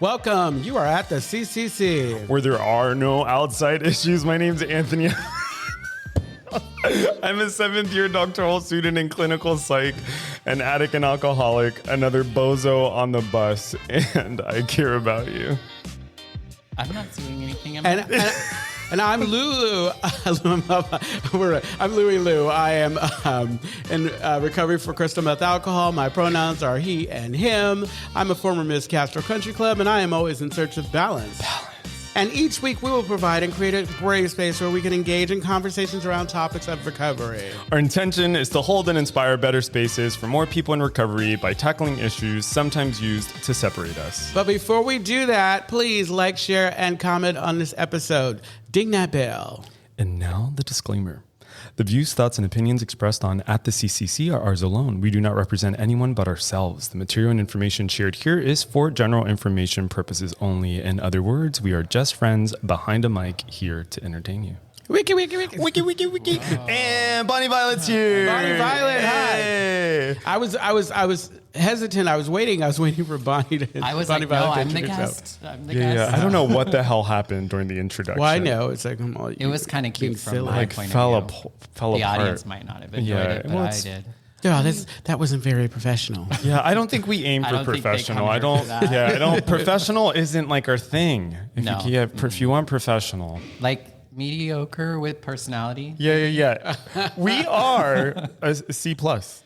Welcome. You are at the CCC. Where there are no outside issues. My name's Anthony. I'm a 7th-year doctoral student in clinical psych, an addict and alcoholic, another bozo on the bus, and I care about you. I'm not doing anything. And I'm LouiLou. I'm LouiLou. I am in recovery for crystal meth alcohol. My pronouns are he and him. I'm a former Miss Castro Country Club, and I am always in search of balance. And each week we will provide and create a brave space where we can engage in conversations around topics of recovery. Our intention is to hold and inspire better spaces for more people in recovery by tackling issues sometimes used to separate us. But before we do that, please like, share, and comment on this episode. Ding that bell. And now the disclaimer. The views, thoughts, and opinions expressed on At the CCC are ours alone. We do not represent anyone but ourselves. The material and information shared here is for general information purposes only. In other words, we are just friends behind a mic here to entertain you. Wiki, wiki, wiki. Wiki, wiki, wiki. Oh. And Bonnie Violet's here. Bonnie Violet, hey. Hi. I was hesitant. I was waiting for Bonnie to. I was Bonnie like, Violet no, I'm the guest. Yeah. I don't know what the hell happened during the introduction. Well, I know. It's like, it was kind of cute from my point fell of view. Fell the apart. audience might not have enjoyed it, but I did. Yeah, that wasn't very professional. Yeah, I don't think we aim for professional. I don't. Professional isn't like our thing. If you want professional, like mediocre with personality. Yeah. We are a C plus.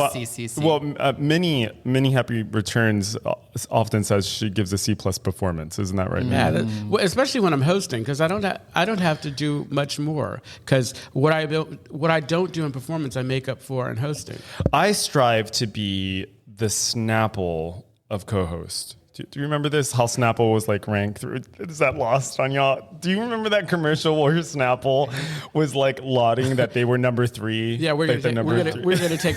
CCC. Well, Minnie Happy Returns often says she gives a C plus performance. Isn't that right? Yeah, especially when I'm hosting, because I don't have to do much more. Because what I don't do in performance, I make up for in hosting. I strive to be the Snapple of co-host. Do you remember this? How Snapple was like ranked through? Is that lost on y'all? Do you remember that commercial where Snapple was like lauding that they were number 3? Yeah, we're gonna take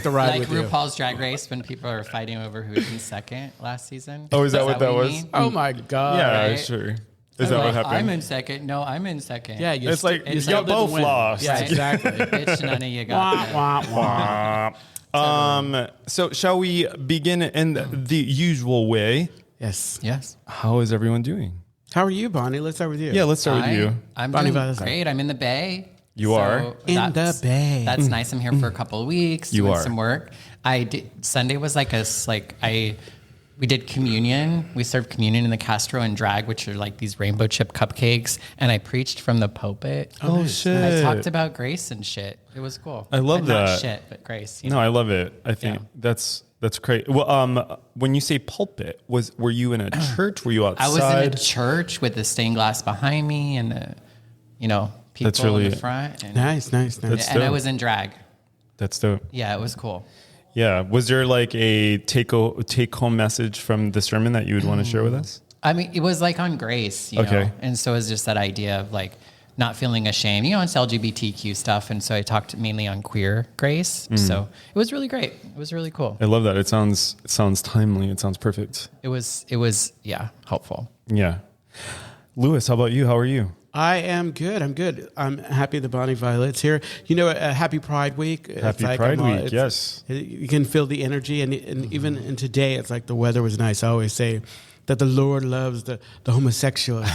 the ride like with RuPaul's Drag Race when people are fighting over who's in second last season. Oh, is that what that was? Oh my God! Yeah, right? Sure. Is that what happened? I'm in second. No, I'm in second. Yeah, it's like y'all both lost. Yeah, exactly. Bitch, none of you got it. So shall we begin in the usual way? Yes. How is everyone doing? How are you, Bonnie? Let's start with you. Yeah, let's start with you. I'm Bonnie doing great. I'm in the Bay. You are? In the Bay. That's nice. I'm here for a couple of weeks doing some work. Sunday was we did communion. We served communion in the Castro and Drag, which are like these rainbow chip cupcakes. And I preached from the pulpit. Oh, shit. And I talked about grace and shit. It was cool. I love that. Not shit, but grace. No, I love it. I think that's great. Well, when you say pulpit, were you in a church? Were you outside? I was in a church with the stained glass behind me and people in the front. And, nice. And I was in drag. That's dope. Yeah, it was cool. Yeah. Was there like a take-home message from the sermon that you would want to share with us? I mean, it was like on grace, you know? And so it's just that idea of like not feeling ashamed. It's LGBTQ stuff. And so I talked mainly on queer grace. So it was really great. It was really cool. I love that. It sounds timely. It sounds perfect. It was helpful. Yeah. Louis, how about you? How are you? I am good. I'm good. I'm happy the Bonnie Violet's here. Happy Pride Week. Happy Pride Week, yes. You can feel the energy. And even in today, it's like the weather was nice. I always say that the Lord loves the homosexual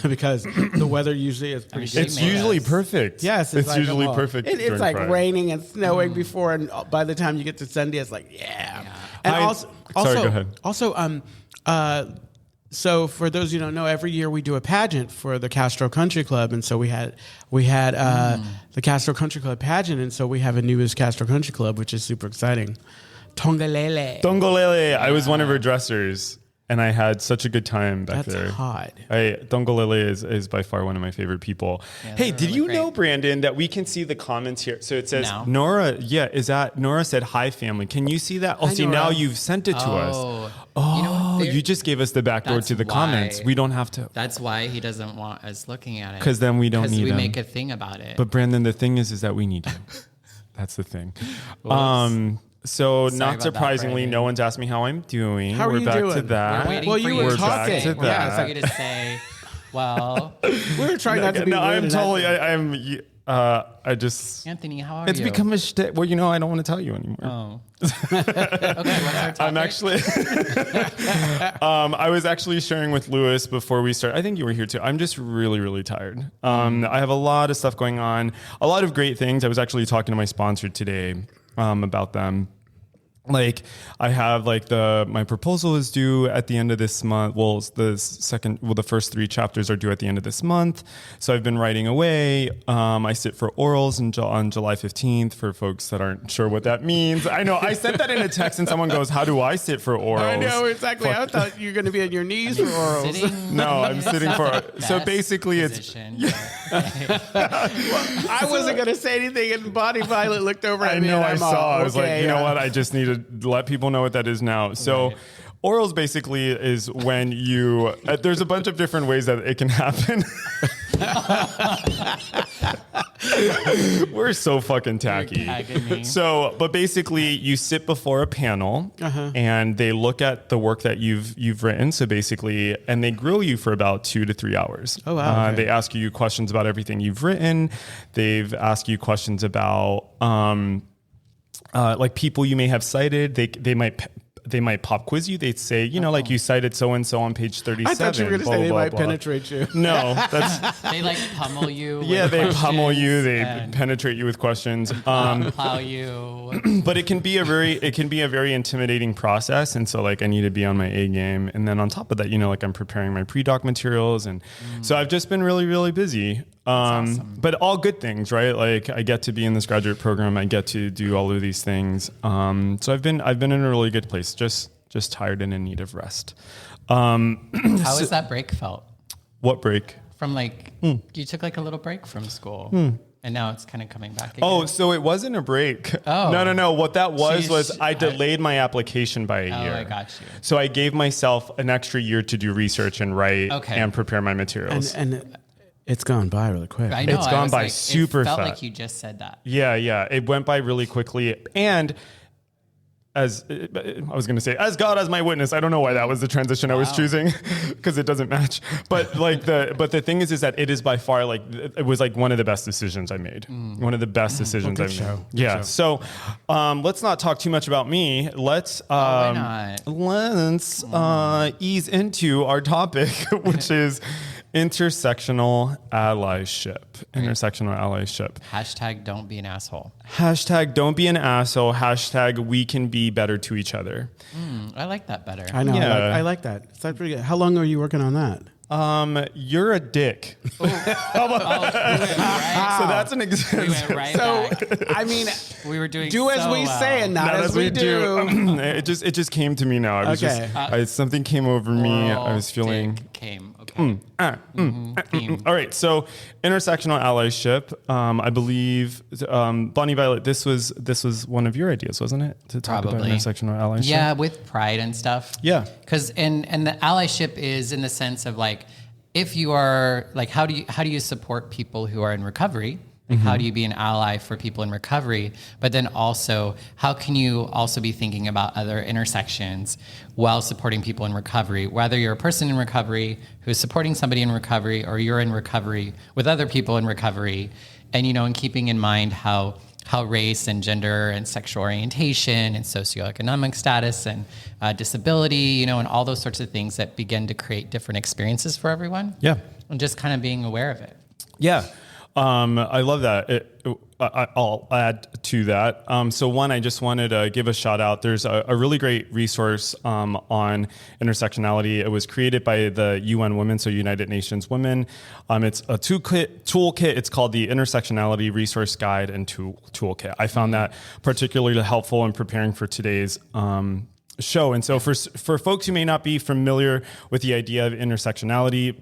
because the weather usually is pretty good. It's usually perfect. Yes. It's usually perfect. It's like Pride. Raining and snowing before. And by the time you get to Sunday, it's like, yeah. And sorry, go ahead. Also, so for those who don't know, every year we do a pageant for the Castro Country Club, and so we had the Castro Country Club pageant, and so we have a newest Castro Country Club, which is super exciting. Tongalele. I was one of her dressers. And I had such a good time back there. That's hot. Dongolele is by far one of my favorite people. Yeah, hey, did really you great. know, Brandon, that we can see the comments here? So it says, Nora, Nora said, hi, family. Can you see that? Oh, hi, see, Nora. Now you've sent it to us. Oh, you just gave us the back door to the comments. We don't have to. That's why he doesn't want us looking at it. Because then we don't need Because we them. make a thing about it. But Brandon, the thing is that we need you. That's the thing. So Sorry not about surprisingly, that, no one's asked me how I'm doing. How are we're you back doing? to that. We're waiting Well, for you you were to talking. say. Yeah, We're for you to say, well, We were trying not to be rude. I'm totally. I'm. I just... Anthony, how are you? It's become a shtick. Well, I don't want to tell you anymore. Oh. Okay, what's our topic? I'm actually... I was actually sharing with Lewis before we started. I think you were here too. I'm just really, really tired. I have a lot of stuff going on. A lot of great things. I was actually talking to my sponsor today about them. Like I have my proposal is due at the end of this month. Well, the first 3 chapters are due at the end of this month. So I've been writing away. I sit for orals on July 15th for folks that aren't sure what that means. I know I sent that in a text and someone goes, how do I sit for orals? I know exactly. I thought you were going to be on your knees for orals. No, I'm sitting for, so basically position. I wasn't going to say anything and Bonnie Violet looked over at me. I know, and I saw. I was like, you know what? I just need to let people know what that is now. So right. Orals basically is when you, there's a bunch of different ways that it can happen. We're so fucking tacky. So, but basically you sit before a panel and they look at the work that you've written. So basically, and they grill you for about 2 to 3 hours. Oh, wow. Okay. They ask you questions about everything you've written. They've asked you questions about, like people you may have cited. They might pop quiz you. They'd say, like you cited so-and-so on page 37. I thought you were going to say they might penetrate you. No, that's... They pummel you. Yeah, they pummel you. They penetrate you with questions. Plow you. But it can be a very intimidating process. And so I need to be on my A game. And then on top of that, I'm preparing my pre-doc materials. And so I've just been really, really busy. Awesome. But all good things, right? Like I get to be in this graduate program. I get to do all of these things. So I've been in a really good place, just tired and in need of rest. How has that break felt? What break? From you took a little break from school and now it's kind of coming back again. Oh, so it wasn't a break. Oh. No. What that was I delayed my application by a year. Oh, I got you. So I gave myself an extra year to do research and write and prepare my materials. And it's gone by really quick. I know. It's gone by super fast. It felt like you just said that. Yeah. It went by really quickly. And as I was going to say, as God as my witness, I don't know why that was the transition I was choosing because it doesn't match. But the thing is that it is by far it was one of the best decisions I made. One of the best decisions I've made. Yeah. So let's not talk too much about me. Let's ease into our topic, which is intersectional allyship. Intersectional allyship. Hashtag don't be an asshole. Hashtag don't be an asshole. Hashtag we can be better to each other. I like that better. I know. Yeah. I like that. It's pretty good. How long are you working on that? You're a dick. So that's an example. We went right back. I mean, we were doing as we say and not as we do. It just came to me now. I was something came over me. I was feeling came. Okay. All right. So intersectional allyship. I believe Bonnie Violet. This was one of your ideas, wasn't it? To talk about intersectional allyship. Yeah, with pride and stuff. Yeah. Because and the allyship is in the sense of if you are how do you support people who are in recovery? How do you be an ally for people in recovery? But then also, how can you also be thinking about other intersections while supporting people in recovery? Whether you're a person in recovery who's supporting somebody in recovery, or you're in recovery with other people in recovery, and and keeping in mind how race and gender and sexual orientation and socioeconomic status and disability, and all those sorts of things that begin to create different experiences for everyone. Yeah. And just kind of being aware of it. Yeah. I love that. I'll add to that. So one, I just wanted to give a shout out. There's a really great resource on intersectionality. It was created by the UN Women, so United Nations Women. It's a toolkit. It's called the Intersectionality Resource Guide and Toolkit. I found that particularly helpful in preparing for today's show. And so for folks who may not be familiar with the idea of intersectionality,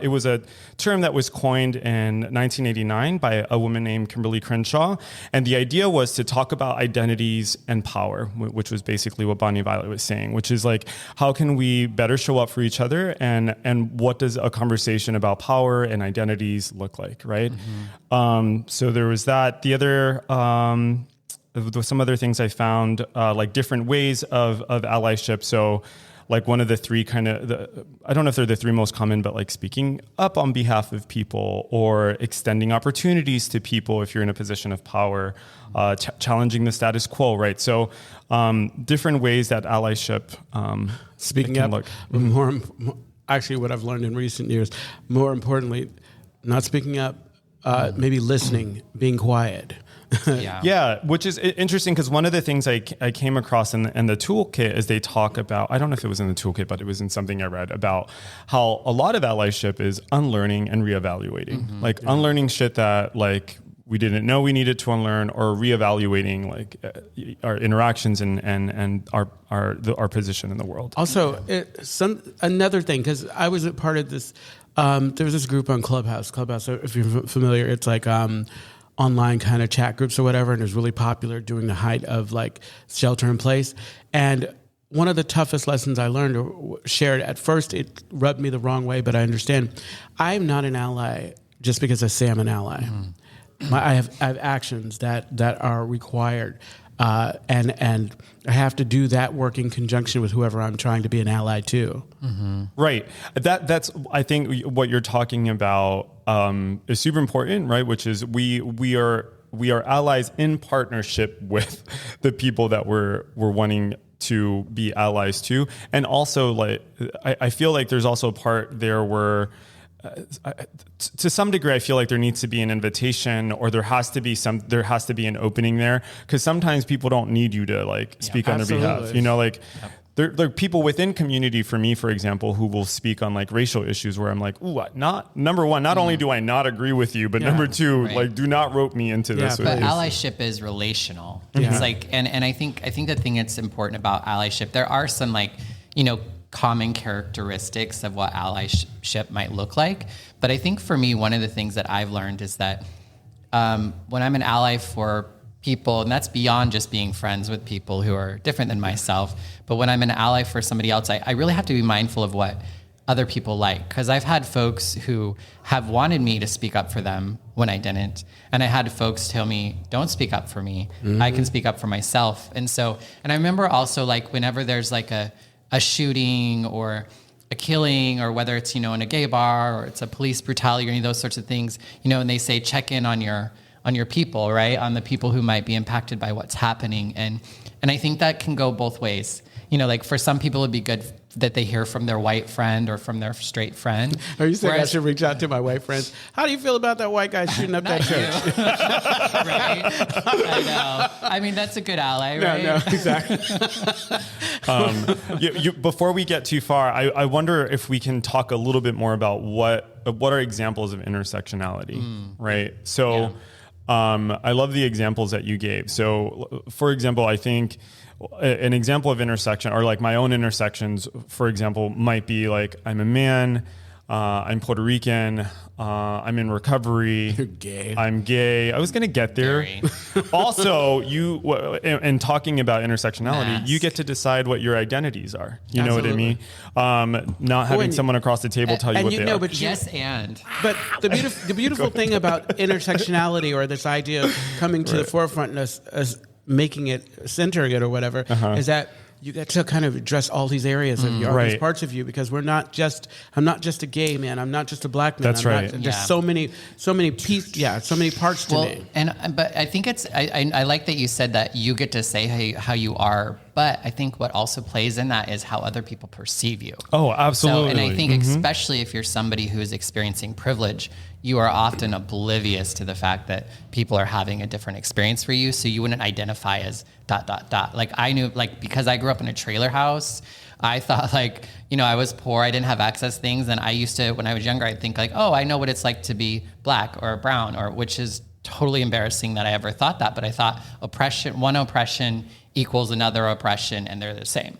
it was a term that was coined in 1989 by a woman named Kimberly Crenshaw. And the idea was to talk about identities and power, which was basically what Bonnie Violet was saying, which is how can we better show up for each other, and what does a conversation about power and identities look like, right? So there was that. The other some other things I found, different ways of allyship. So like one of the three I don't know if they're the three most common, but like speaking up on behalf of people or extending opportunities to people if you're in a position of power, challenging the status quo, right? So different ways that allyship speaking up, actually what I've learned in recent years, more importantly, not speaking up, maybe listening, being quiet. Yeah, which is interesting because one of the things I came across in the toolkit is they talk about, I don't know if it was in the toolkit, but it was in something I read about how a lot of allyship is unlearning and reevaluating, unlearning shit that like we didn't know we needed to unlearn, or reevaluating like our interactions and our position in the world. Also, another thing, because I was a part of this. There was this group on Clubhouse. So if you're familiar, it's like online kind of chat groups or whatever, and it was really popular during the height of like shelter in place. And one of the toughest lessons I learned or shared, at first it rubbed me the wrong way, but I understand. I am not an ally just because I say I'm an ally. I have actions that are required, and I have to do that work in conjunction with whoever I'm trying to be an ally to. Right. That's I think what you're talking about is super important, right? Which is we are allies in partnership with the people that we're wanting to be allies to, and also like I feel like there's also a part there where. To some degree, I feel like there needs to be an invitation, or there has to be an opening there, because sometimes people don't need you to like speak on their behalf. You know, like there are people within community, for me, for example, who will speak on like racial issues where I'm like, ooh, number one, not only do I not agree with you, but number two, like do not rope me into this. But allyship is relational. It's like, and I think the thing that's important about allyship, there are some like, common characteristics of what allyship might look like. But I think for me, one of the things that I've learned is that when I'm an ally for people, and that's beyond just being friends with people who are different than myself, but when I'm an ally for somebody else, I really have to be mindful of what other people like. Because I've had folks who have wanted me to speak up for them when I didn't. And I had folks tell me, don't speak up for me. I can speak up for myself. And I remember also like whenever there's like a shooting or a killing, or whether it's, in a gay bar or it's a police brutality or any of those sorts of things, and they say, check in on your people, right? On the people who might be impacted by what's happening. And I think that can go both ways. Like for some people it'd be good that they hear from their white friend or from their straight friend. Are you saying I should reach out to my white friends? How do you feel about that white guy shooting up that church? Right? I know. I mean, that's a good ally, right? No, exactly. Before we get too far, I wonder if we can talk a little bit more about what are examples of intersectionality, right? So I love the examples that you gave. So for example, I think an example of intersection, or like my own intersections, for example, might be like I'm a man, I'm Puerto Rican, I'm in recovery. You're gay. I'm gay. I was going to get there. Also, in talking about intersectionality, you get to decide what your identities are. You know what I mean? Not having someone across the table tell you what they are. But But the beautiful thing about intersectionality, or this idea of coming to the forefront and us making it, centering it or whatever, is that you get to kind of address all these areas of you, all these parts of you, because I'm not just a gay man, I'm not just a black man. That's right. There's so many pieces, so many parts to me. But I think I like that you said that you get to say how you are, but I think what also plays in that is how other people perceive you. Oh, absolutely. And I think especially if you're somebody who is experiencing privilege, you are often oblivious to the fact that people are having a different experience for you. So you wouldn't identify as ... Like I knew, like, because I grew up in a trailer house, I thought like, I was poor, I didn't have access to things. And I used to, when I was younger, I'd think like, oh, I know what it's like to be black or brown, which is totally embarrassing that I ever thought that. But I thought one oppression equals another oppression, and they're the same.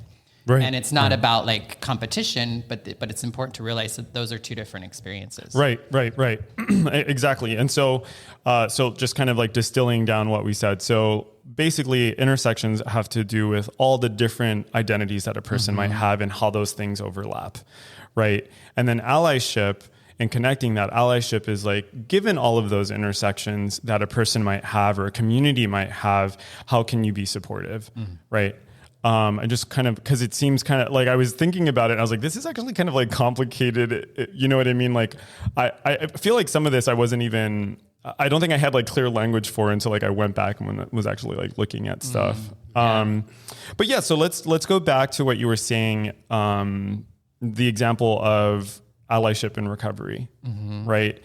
Right. And it's not about like competition, but it's important to realize that those are two different experiences. Right. Exactly. And so just kind of like distilling down what we said. So basically intersections have to do with all the different identities that a person might have and how those things overlap. Right. And then allyship, and connecting that, allyship is like, given all of those intersections that a person might have or a community might have, how can you be supportive? Right. I just kind of, because it seems kind of like I was thinking about it and I was like, this is actually kind of like complicated. You know what I mean? Like I feel like some of this I don't think I had like clear language for until like I went back and when I was actually like looking at stuff. But yeah, so let's go back to what you were saying. The example of allyship and recovery, right?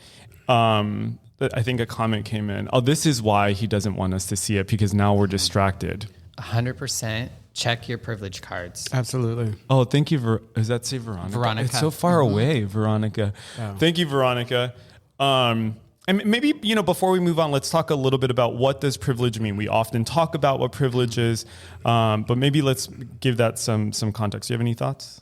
I think a comment came in. Oh, this is why he doesn't want us to see it because now we're distracted. 100%. Check your privilege cards. Absolutely. Oh, thank you. Does that say Veronica? Veronica. It's so far away, Veronica. Oh. Thank you, Veronica. And maybe, before we move on, let's talk a little bit about what does privilege mean. We often talk about what privilege is, but maybe let's give that some context. Do you have any thoughts?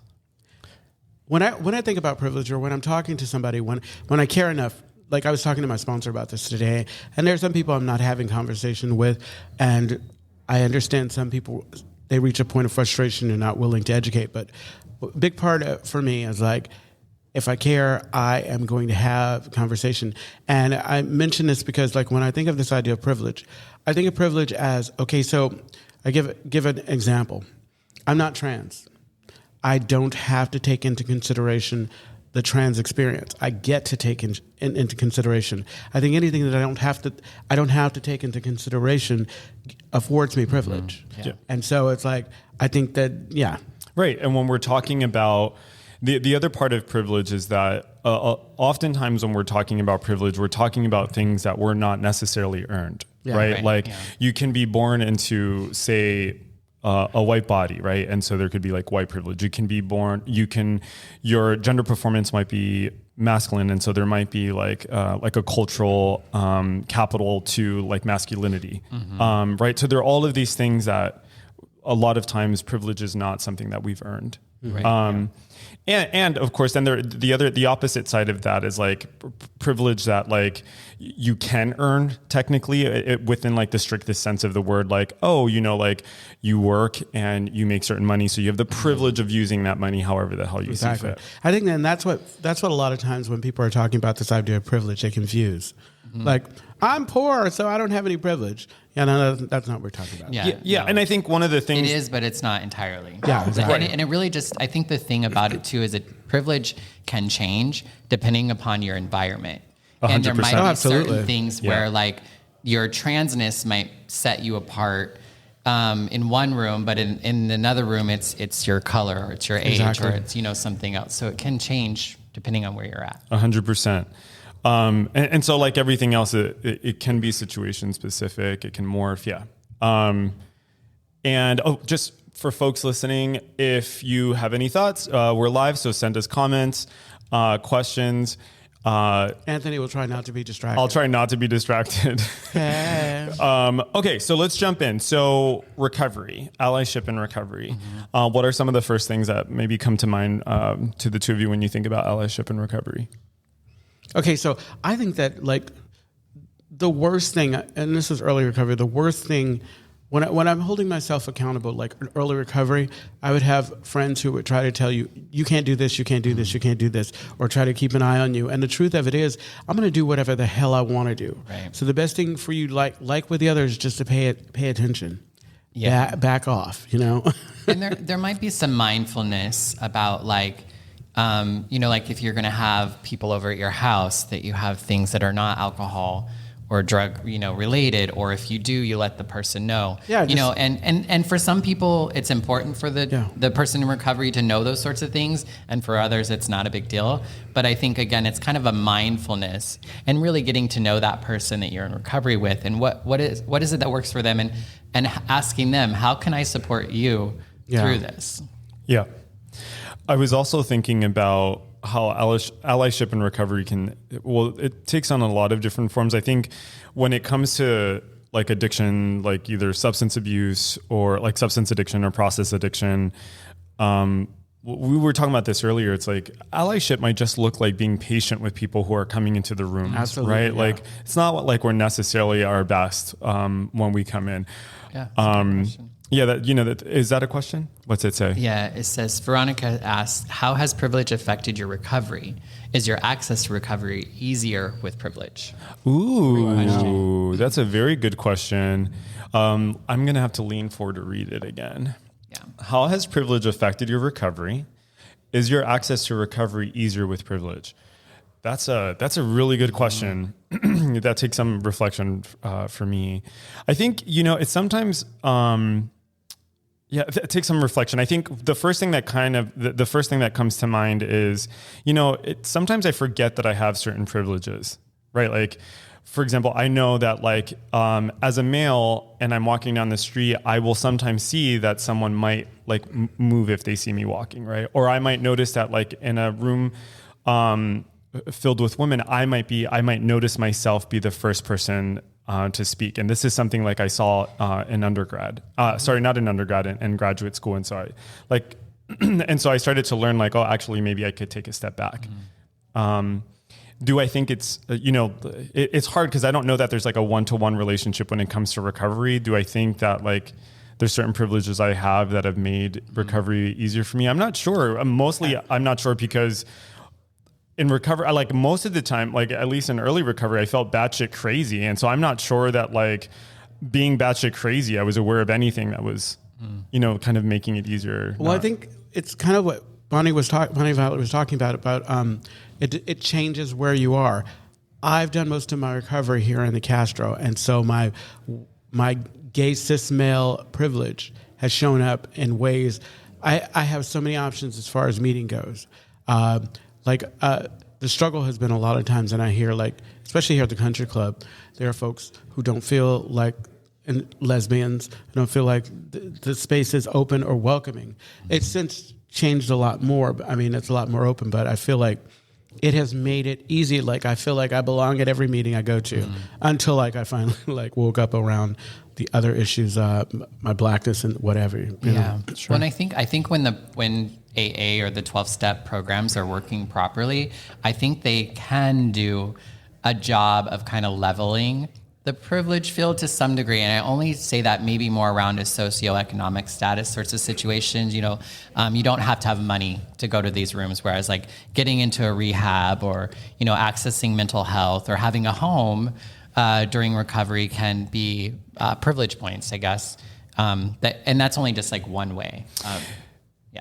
When I think about privilege, or when I'm talking to somebody, when I care enough, like I was talking to my sponsor about this today, and there's some people I'm not having conversation with, and I understand some people, they reach a point of frustration and not willing to educate. But a big part for me is like, if I care, I am going to have a conversation. And I mention this because like when I think of this idea of privilege, I think of privilege as, okay, so I give an example. I'm not trans. I don't have to take into consideration the trans experience. I get to take into consideration. I think anything that I don't have to take into consideration affords me privilege. Yeah. And so it's like, I think that, yeah. Right. And when we're talking about the other part of privilege is that oftentimes when we're talking about privilege, we're talking about things that were not necessarily earned, right? Like you can be born into, say, a white body, right? And so there could be like white privilege. You can be born, your gender performance might be masculine. And so there might be like a cultural capital to like masculinity, right? So there are all of these things that a lot of times privilege is not something that we've earned. Right. And of course, then the opposite side of that is like privilege that like you can earn technically within like the strictest sense of the word, like, oh, like you work and you make certain money. So you have the privilege of using that money however the hell you see fit. I think then that's what a lot of times when people are talking about this idea of privilege, they confuse. Like, I'm poor, so I don't have any privilege. Yeah, no, that's not what we're talking about. Yeah. And I think one of the things... It is, but it's not entirely. Yeah, exactly. And it really just... I think the thing about it, too, is that privilege can change depending upon your environment. 100%. And there might be certain things where, like, your transness might set you apart in one room, but in another room, it's your color, or it's your age, or it's, something else. So it can change depending on where you're at. 100%. And so like everything else, it can be situation specific. It can morph. Yeah. And just for folks listening, if you have any thoughts, we're live. So send us comments, questions. Anthony will try not to be distracted. I'll try not to be distracted. Okay. So let's jump in. So recovery, allyship and recovery. What are some of the first things that maybe come to mind, to the two of you when you think about allyship and recovery? Okay, so I think that like the worst thing, and this is early recovery, the worst thing, when I'm holding myself accountable, like early recovery, I would have friends who would try to tell you, you can't do this, you can't do this, you can't do this, or try to keep an eye on you. And the truth of it is, I'm going to do whatever the hell I want to do. Right. So the best thing for you, like with the others, is just to pay attention. Yeah. Back off, And there might be some mindfulness about like, like if you're going to have people over at your house, that you have things that are not alcohol or drug, related, or if you do, you let the person know. Yeah. And for some people, it's important for the person in recovery to know those sorts of things, and for others, it's not a big deal. But I think again, it's kind of a mindfulness and really getting to know that person that you're in recovery with, and what is it that works for them, and asking them, how can I support you through this? Yeah. I was also thinking about how allyship and recovery it takes on a lot of different forms. I think when it comes to like addiction, like either substance abuse or like substance addiction or process addiction, we were talking about this earlier. It's like allyship might just look like being patient with people who are coming into the room, right? Yeah. Like it's not like we're necessarily our best when we come in. Yeah. Yeah, that is that a question? What's it say? Yeah, it says, Veronica asks, how has privilege affected your recovery? Is your access to recovery easier with privilege? Ooh, that's a very good question. I'm going to have to lean forward to read it again. Yeah. How has privilege affected your recovery? Is your access to recovery easier with privilege? That's a really good question. That takes some reflection for me. I think, it's sometimes, it takes some reflection. I think the first thing that the first thing that comes to mind is, sometimes I forget that I have certain privileges, right? Like, for example, I know that as a male and I'm walking down the street, I will sometimes see that someone might move if they see me walking, right? Or I might notice that in a room filled with women, I might notice myself be the first person to speak. And this is something I saw in undergrad. Sorry, not in undergrad, in graduate school. And so and so I started to learn actually maybe I could take a step back. Do I think it's, it's hard because I don't know that there's a one-to-one relationship when it comes to recovery. Do I think that there's certain privileges I have that have made recovery easier for me? I'm not sure. Mostly I'm not sure because in recovery, most of the time, at least in early recovery, I felt batshit crazy. And so I'm not sure that being batshit crazy, I was aware of anything that was, kind of making it easier. Well, I think it's kind of what Bonnie Violet was talking about it changes where you are. I've done most of my recovery here in the Castro. And so my gay cis male privilege has shown up in ways. I have so many options as far as meeting goes. The struggle has been a lot of times, and I hear especially here at the country club, there are folks who don't feel and lesbians who don't feel like the space is open or welcoming. It's since changed a lot more. I mean, it's a lot more open, but I feel like it has made it easy. I feel like I belong at every meeting I go to until I finally woke up around the other issues, my blackness and whatever. You know? Sure. Well, and I think when AA or the 12-step programs are working properly, I think they can do a job of kind of leveling the privilege field to some degree. And I only say that maybe more around a socioeconomic status sorts of situations. You don't have to have money to go to these rooms, whereas getting into a rehab or, accessing mental health or having a home during recovery can be privilege points, I guess. And that's only just one way.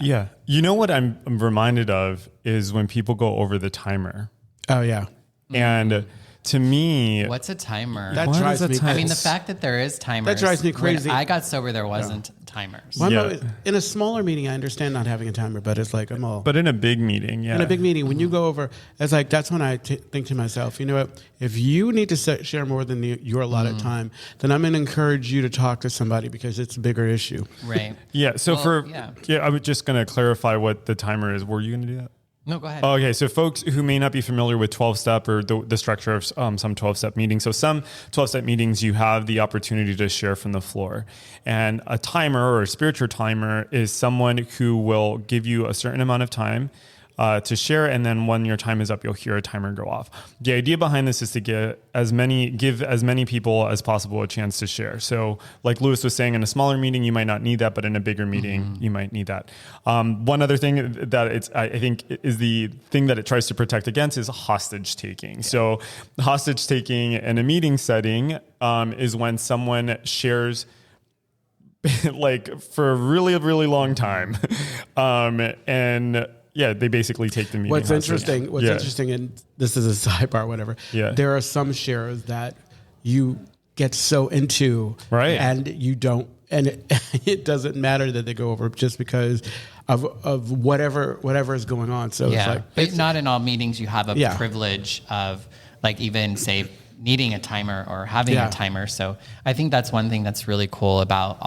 Yeah. You know what I'm reminded of is when people go over the timer. Oh, yeah. And to me... What's a timer? That drives me crazy. I mean, the fact that there is timers... That drives me crazy. When I got sober, there wasn't timers. Well, in a smaller meeting, I understand not having a timer, but it's I'm all... But in a big meeting, In a big meeting, when you go over, it's that's when I think to myself, you know what? If you need to share more than your allotted time, then I'm going to encourage you to talk to somebody because it's a bigger issue. Right. Yeah. So I was just going to clarify what the timer is. Were you going to do that? No, go ahead. Okay, so folks who may not be familiar with 12-step or the structure of some 12-step meetings. So some 12-step meetings, you have the opportunity to share from the floor. And a timer or a spiritual timer is someone who will give you a certain amount of time to share, and then when your time is up, you'll hear a timer go off. The idea behind this is to give as many people as possible a chance to share. So, like Louis was saying, in a smaller meeting, you might not need that, but in a bigger meeting, you might need that. One other thing that I think is the thing that it tries to protect against is hostage taking. Yeah. So, hostage taking in a meeting setting is when someone shares for a really, really long time, and yeah, they basically take the meeting. What's interesting, and this is a sidebar, whatever. Yeah. There are some shares that you get so into, right, and you don't, and it doesn't matter that they go over just because of whatever is going on. So but not in all meetings you have a privilege of even say needing a timer or having a timer. So I think that's one thing that's really cool about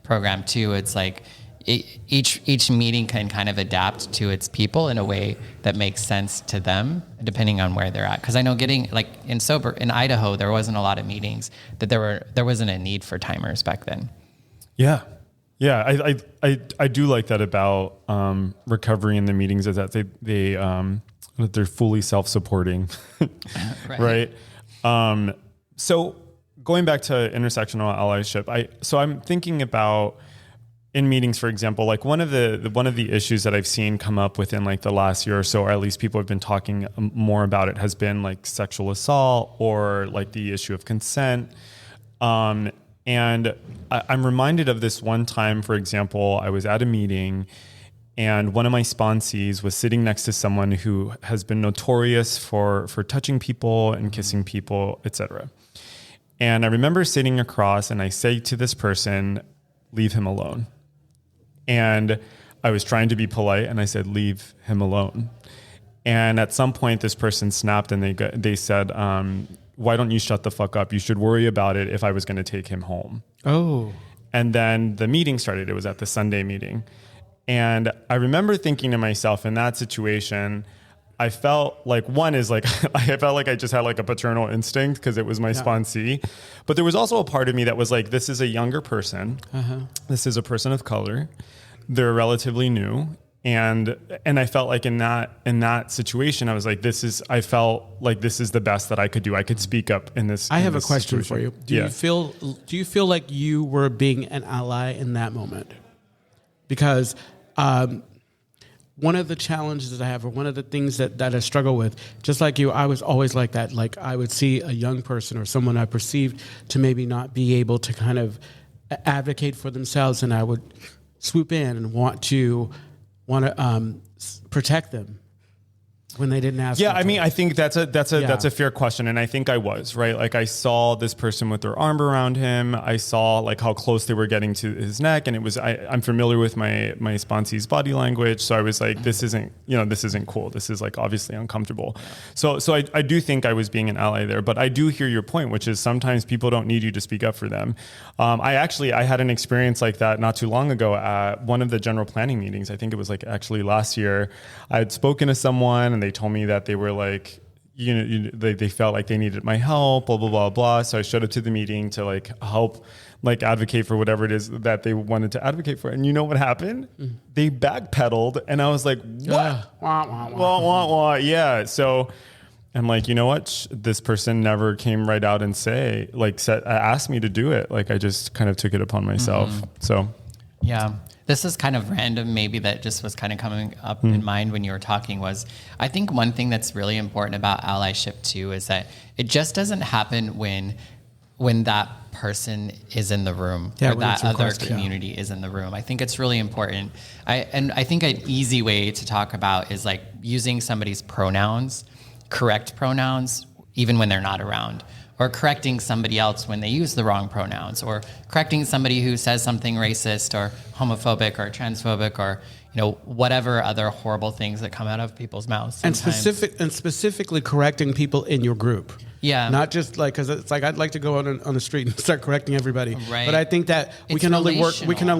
program 2. It's each meeting can kind of adapt to its people in a way that makes sense to them, depending on where they're at. Because I know in Idaho, there wasn't a lot of meetings that there wasn't a need for timers back then. Yeah. I do like that about recovery in the meetings is that they're fully self-supporting, right? So going back to intersectional allyship, I'm thinking about. In meetings, for example, one of the issues that I've seen come up within the last year or so, or at least people have been talking more about it, has been sexual assault or the issue of consent. And I'm reminded of this one time, for example, I was at a meeting and one of my sponsees was sitting next to someone who has been notorious for touching people and kissing people, etc. And I remember sitting across and I say to this person, leave him alone. And I was trying to be polite and I said, leave him alone. And at some point this person snapped and they said, why don't you shut the fuck up? You should worry about it if I was going to take him home. Oh. And then the meeting started. It was at the Sunday meeting. And I remember thinking to myself in that situation, I felt like I felt like I just had like a paternal instinct because it was my sponsee. But there was also a part of me that was like, this is a younger person. This is a person of color. They're relatively new. And I felt like in that situation, I was like, I felt like this is the best that I could do. I could speak up in this. I have a question situation. for you. Do you feel like you were being an ally in that moment? Because one of the challenges that I have, or one of the things that I struggle with, just like you, I was always like that. Like I would see a young person or someone I perceived to maybe not be able to kind of advocate for themselves, and I would swoop in and want to protect them when they didn't ask. Yeah, I mean, I think that's a fair question, and I think I was right. Like I saw this person with their arm around him. I saw like how close they were getting to his neck, and it was. I'm familiar with my sponsee's body language, so I was like, this isn't cool. This is like obviously uncomfortable. So I do think I was being an ally there, but I do hear your point, which is sometimes people don't need you to speak up for them. I had an experience like that not too long ago at one of the general planning meetings. I think it was like actually last year. I had spoken to someone and they told me that they were like, they felt like they needed my help, blah, blah, blah, blah. So I showed up to the meeting to like help, like advocate for whatever it is that they wanted to advocate for. And you know what happened? They backpedaled and I was like, what? Wah, wah, wah. Yeah. So I'm like, you know what? This person never came right out and asked me to do it. Like I just kind of took it upon myself. So. Yeah. This is kind of random, maybe that just was kind of coming up in mind when you were talking was, I think one thing that's really important about allyship too is that it just doesn't happen when that person is in the room or that other community is in the room. I think it's really important. I think an easy way to talk about is like using somebody's pronouns, correct pronouns, even when they're not around. Or correcting somebody else when they use the wrong pronouns, or correcting somebody who says something racist or homophobic or transphobic or whatever other horrible things that come out of people's mouths. Sometimes. And specifically correcting people in your group. Yeah, not just like because it's like I'd like to go out on the street and start correcting everybody. Right. But I think that we can only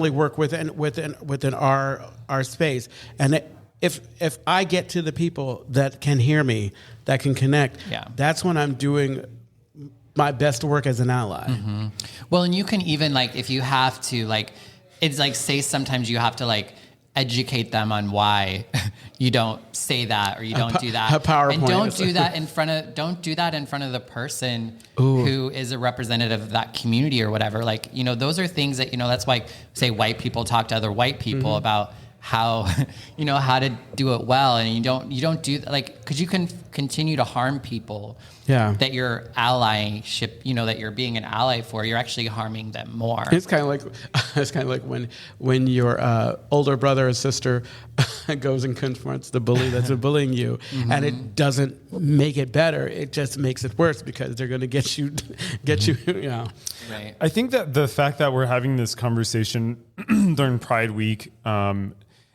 work within our space. And if I get to the people that can hear me, that can connect, that's when I'm doing my best work as an ally. Mm-hmm. Well, and you can even like, if you have to like, it's like say sometimes you have to like educate them on why you don't say that or you don't do that. And don't do that in front of the person who is a representative of that community or whatever. Like, those are things that, that's why say white people talk to other white people about how, how to do it well. And you don't do like, cause you can continue to harm people that you're allyship, that you're being an ally for, you're actually harming them more. It's kind of like when your older brother or sister goes and confronts the bully that's bullying you, and it doesn't make it better. It just makes it worse because they're going to get you. Right. I think that the fact that we're having this conversation during Pride Week,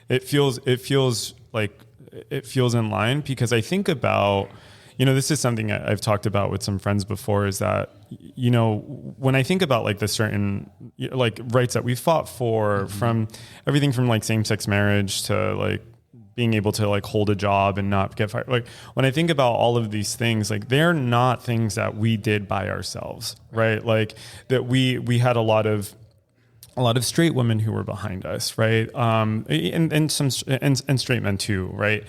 it feels in line because I think about, this is something I've talked about with some friends before is that, when I think about like the certain like rights that we fought for, from everything from like same-sex marriage to like being able to like hold a job and not get fired. Like when I think about all of these things, like they're not things that we did by ourselves, right? Like that we had a lot of straight women who were behind us, right? And straight men too, right?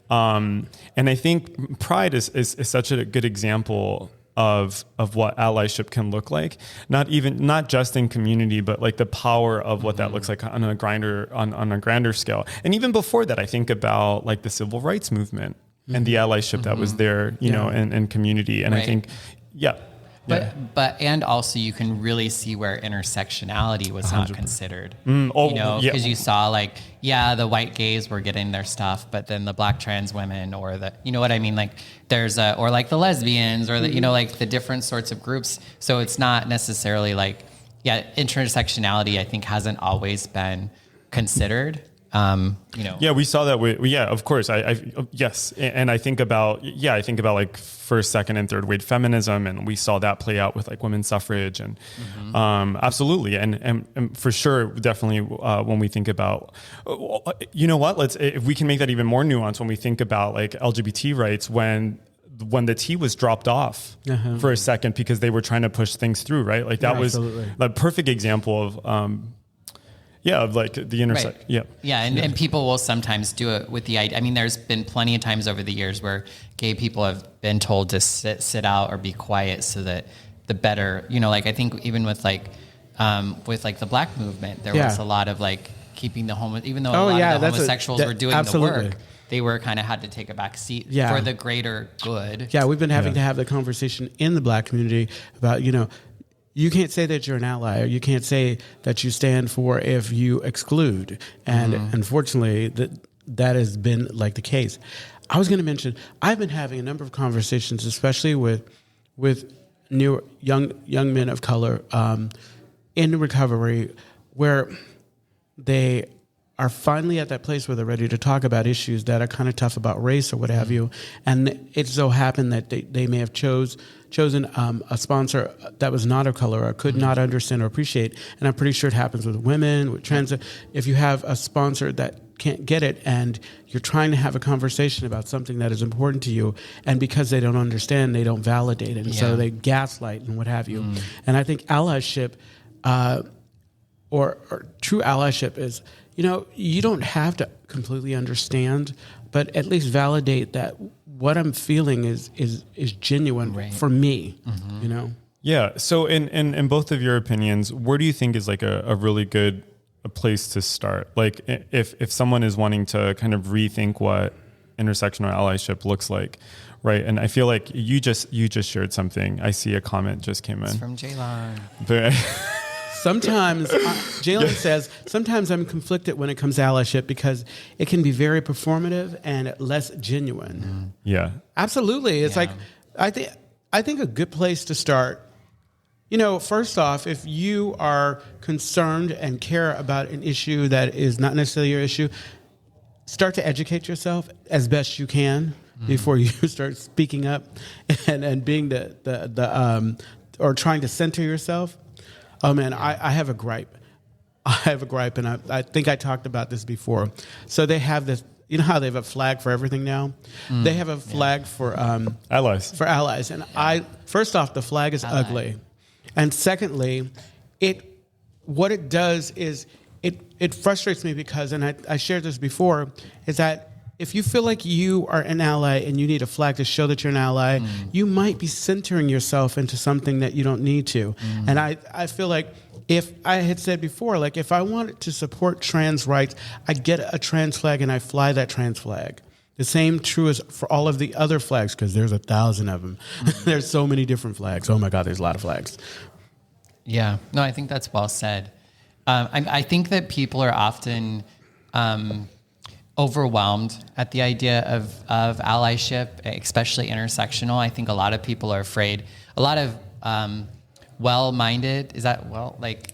And I think Pride is such a good example of what allyship can look like. Not just in community, but like the power of what that looks like on a grander scale. And even before that, I think about like the civil rights movement and the allyship that was there, in community. And I think, And also you can really see where intersectionality was 100%. Not considered. Because you saw the white gays were getting their stuff, but then the black trans women or the, you know what I mean? Like there's the lesbians or the, the different sorts of groups. So it's not necessarily intersectionality I think hasn't always been considered. We saw that. Of course. Yes. And I think about first, second, and third wave feminism. And we saw that play out with women's suffrage and, absolutely. And for sure, definitely, when we think about, if we can make that even more nuanced, when we think about LGBT rights, when the T was dropped off for a second because they were trying to push things through, right? Was a perfect example of, the intersect. Right. Yeah. And people will sometimes do it with the idea. I mean, there's been plenty of times over the years where gay people have been told to sit out or be quiet so that the better, I think even with the black movement, there was a lot of keeping the even though a lot of the homosexuals were doing the work, they were kind of had to take a back seat for the greater good. Yeah. We've been having to have the conversation in the black community about, you can't say that you're an ally, or you can't say that you stand for if you exclude. And unfortunately, that has been the case. I was going to mention, I've been having a number of conversations, especially with new young men of color in recovery, where they are finally at that place where they're ready to talk about issues that are kind of tough about race or what have you. And it so happened that they may have chosen a sponsor that was not of color or could not understand or appreciate. And I'm pretty sure it happens with women, with trans. If you have a sponsor that can't get it and you're trying to have a conversation about something that is important to you, and because they don't understand, they don't validate it. And so they gaslight and what have you. And I think allyship or true allyship is, you don't have to completely understand, but at least validate that what I'm feeling is genuine for me, Yeah. So in both of your opinions, where do you think is a really good place to start? If someone is wanting to kind of rethink what intersectional allyship looks like, right? And I feel like you just shared something. I see a comment just came in. It's from Jaylon. Sometimes, Jalen says, sometimes I'm conflicted when it comes to allyship because it can be very performative and less genuine. Yeah. Absolutely. It's I think a good place to start, first off, if you are concerned and care about an issue that is not necessarily your issue, start to educate yourself as best you can before you start speaking up and being or trying to center yourself. Oh man, I have a gripe. And I think I talked about this before. So they have this, how they have a flag for everything now? They have a flag for allies. For allies. And first off, the flag is ugly. And secondly, what it does is it frustrates me because, and I shared this before, is that if you feel like you are an ally and you need a flag to show that you're an ally, you might be centering yourself into something that you don't need to. And I feel like, if I had said before, if I wanted to support trans rights, I get a trans flag and I fly that trans flag. The same true as for all of the other flags, because there's 1,000 of them. There's so many different flags. Oh my God, there's a lot of flags. Yeah, no, I think that's well said. I think that people are often overwhelmed at the idea of allyship, especially intersectional. I think a lot of people are afraid. A lot of well-minded,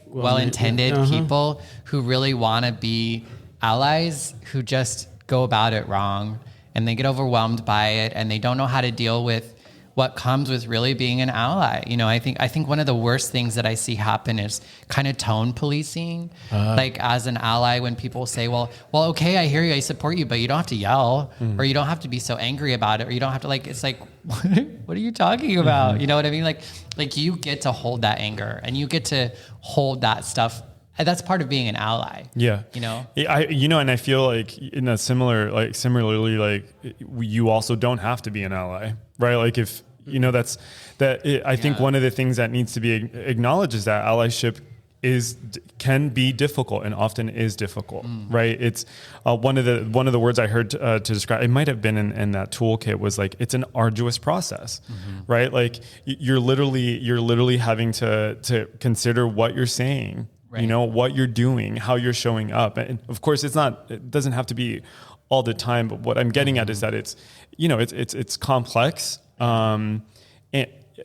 well-intended people who really want to be allies who just go about it wrong, and they get overwhelmed by it, and they don't know how to deal with what comes with really being an ally. I think one of the worst things that I see happen is kind of tone policing. As an ally, when people say, well, okay, I hear you, I support you, but you don't have to yell, or you don't have to be so angry about it, or you don't have to it's what are you talking about? You know what I mean? You get to hold that anger, and you get to hold that stuff. And that's part of being an ally. Yeah. And I feel in a similarly, you also don't have to be an ally, right? If, I think one of the things that needs to be acknowledged is that allyship can be difficult and often is difficult, right? It's one of the words I heard to describe, it might have been in that toolkit, was like, it's an arduous process, right? Like you're literally having to consider what you're saying, right. What you're doing, how you're showing up. And of course it doesn't have to be all the time, but what I'm getting at is that it's complex.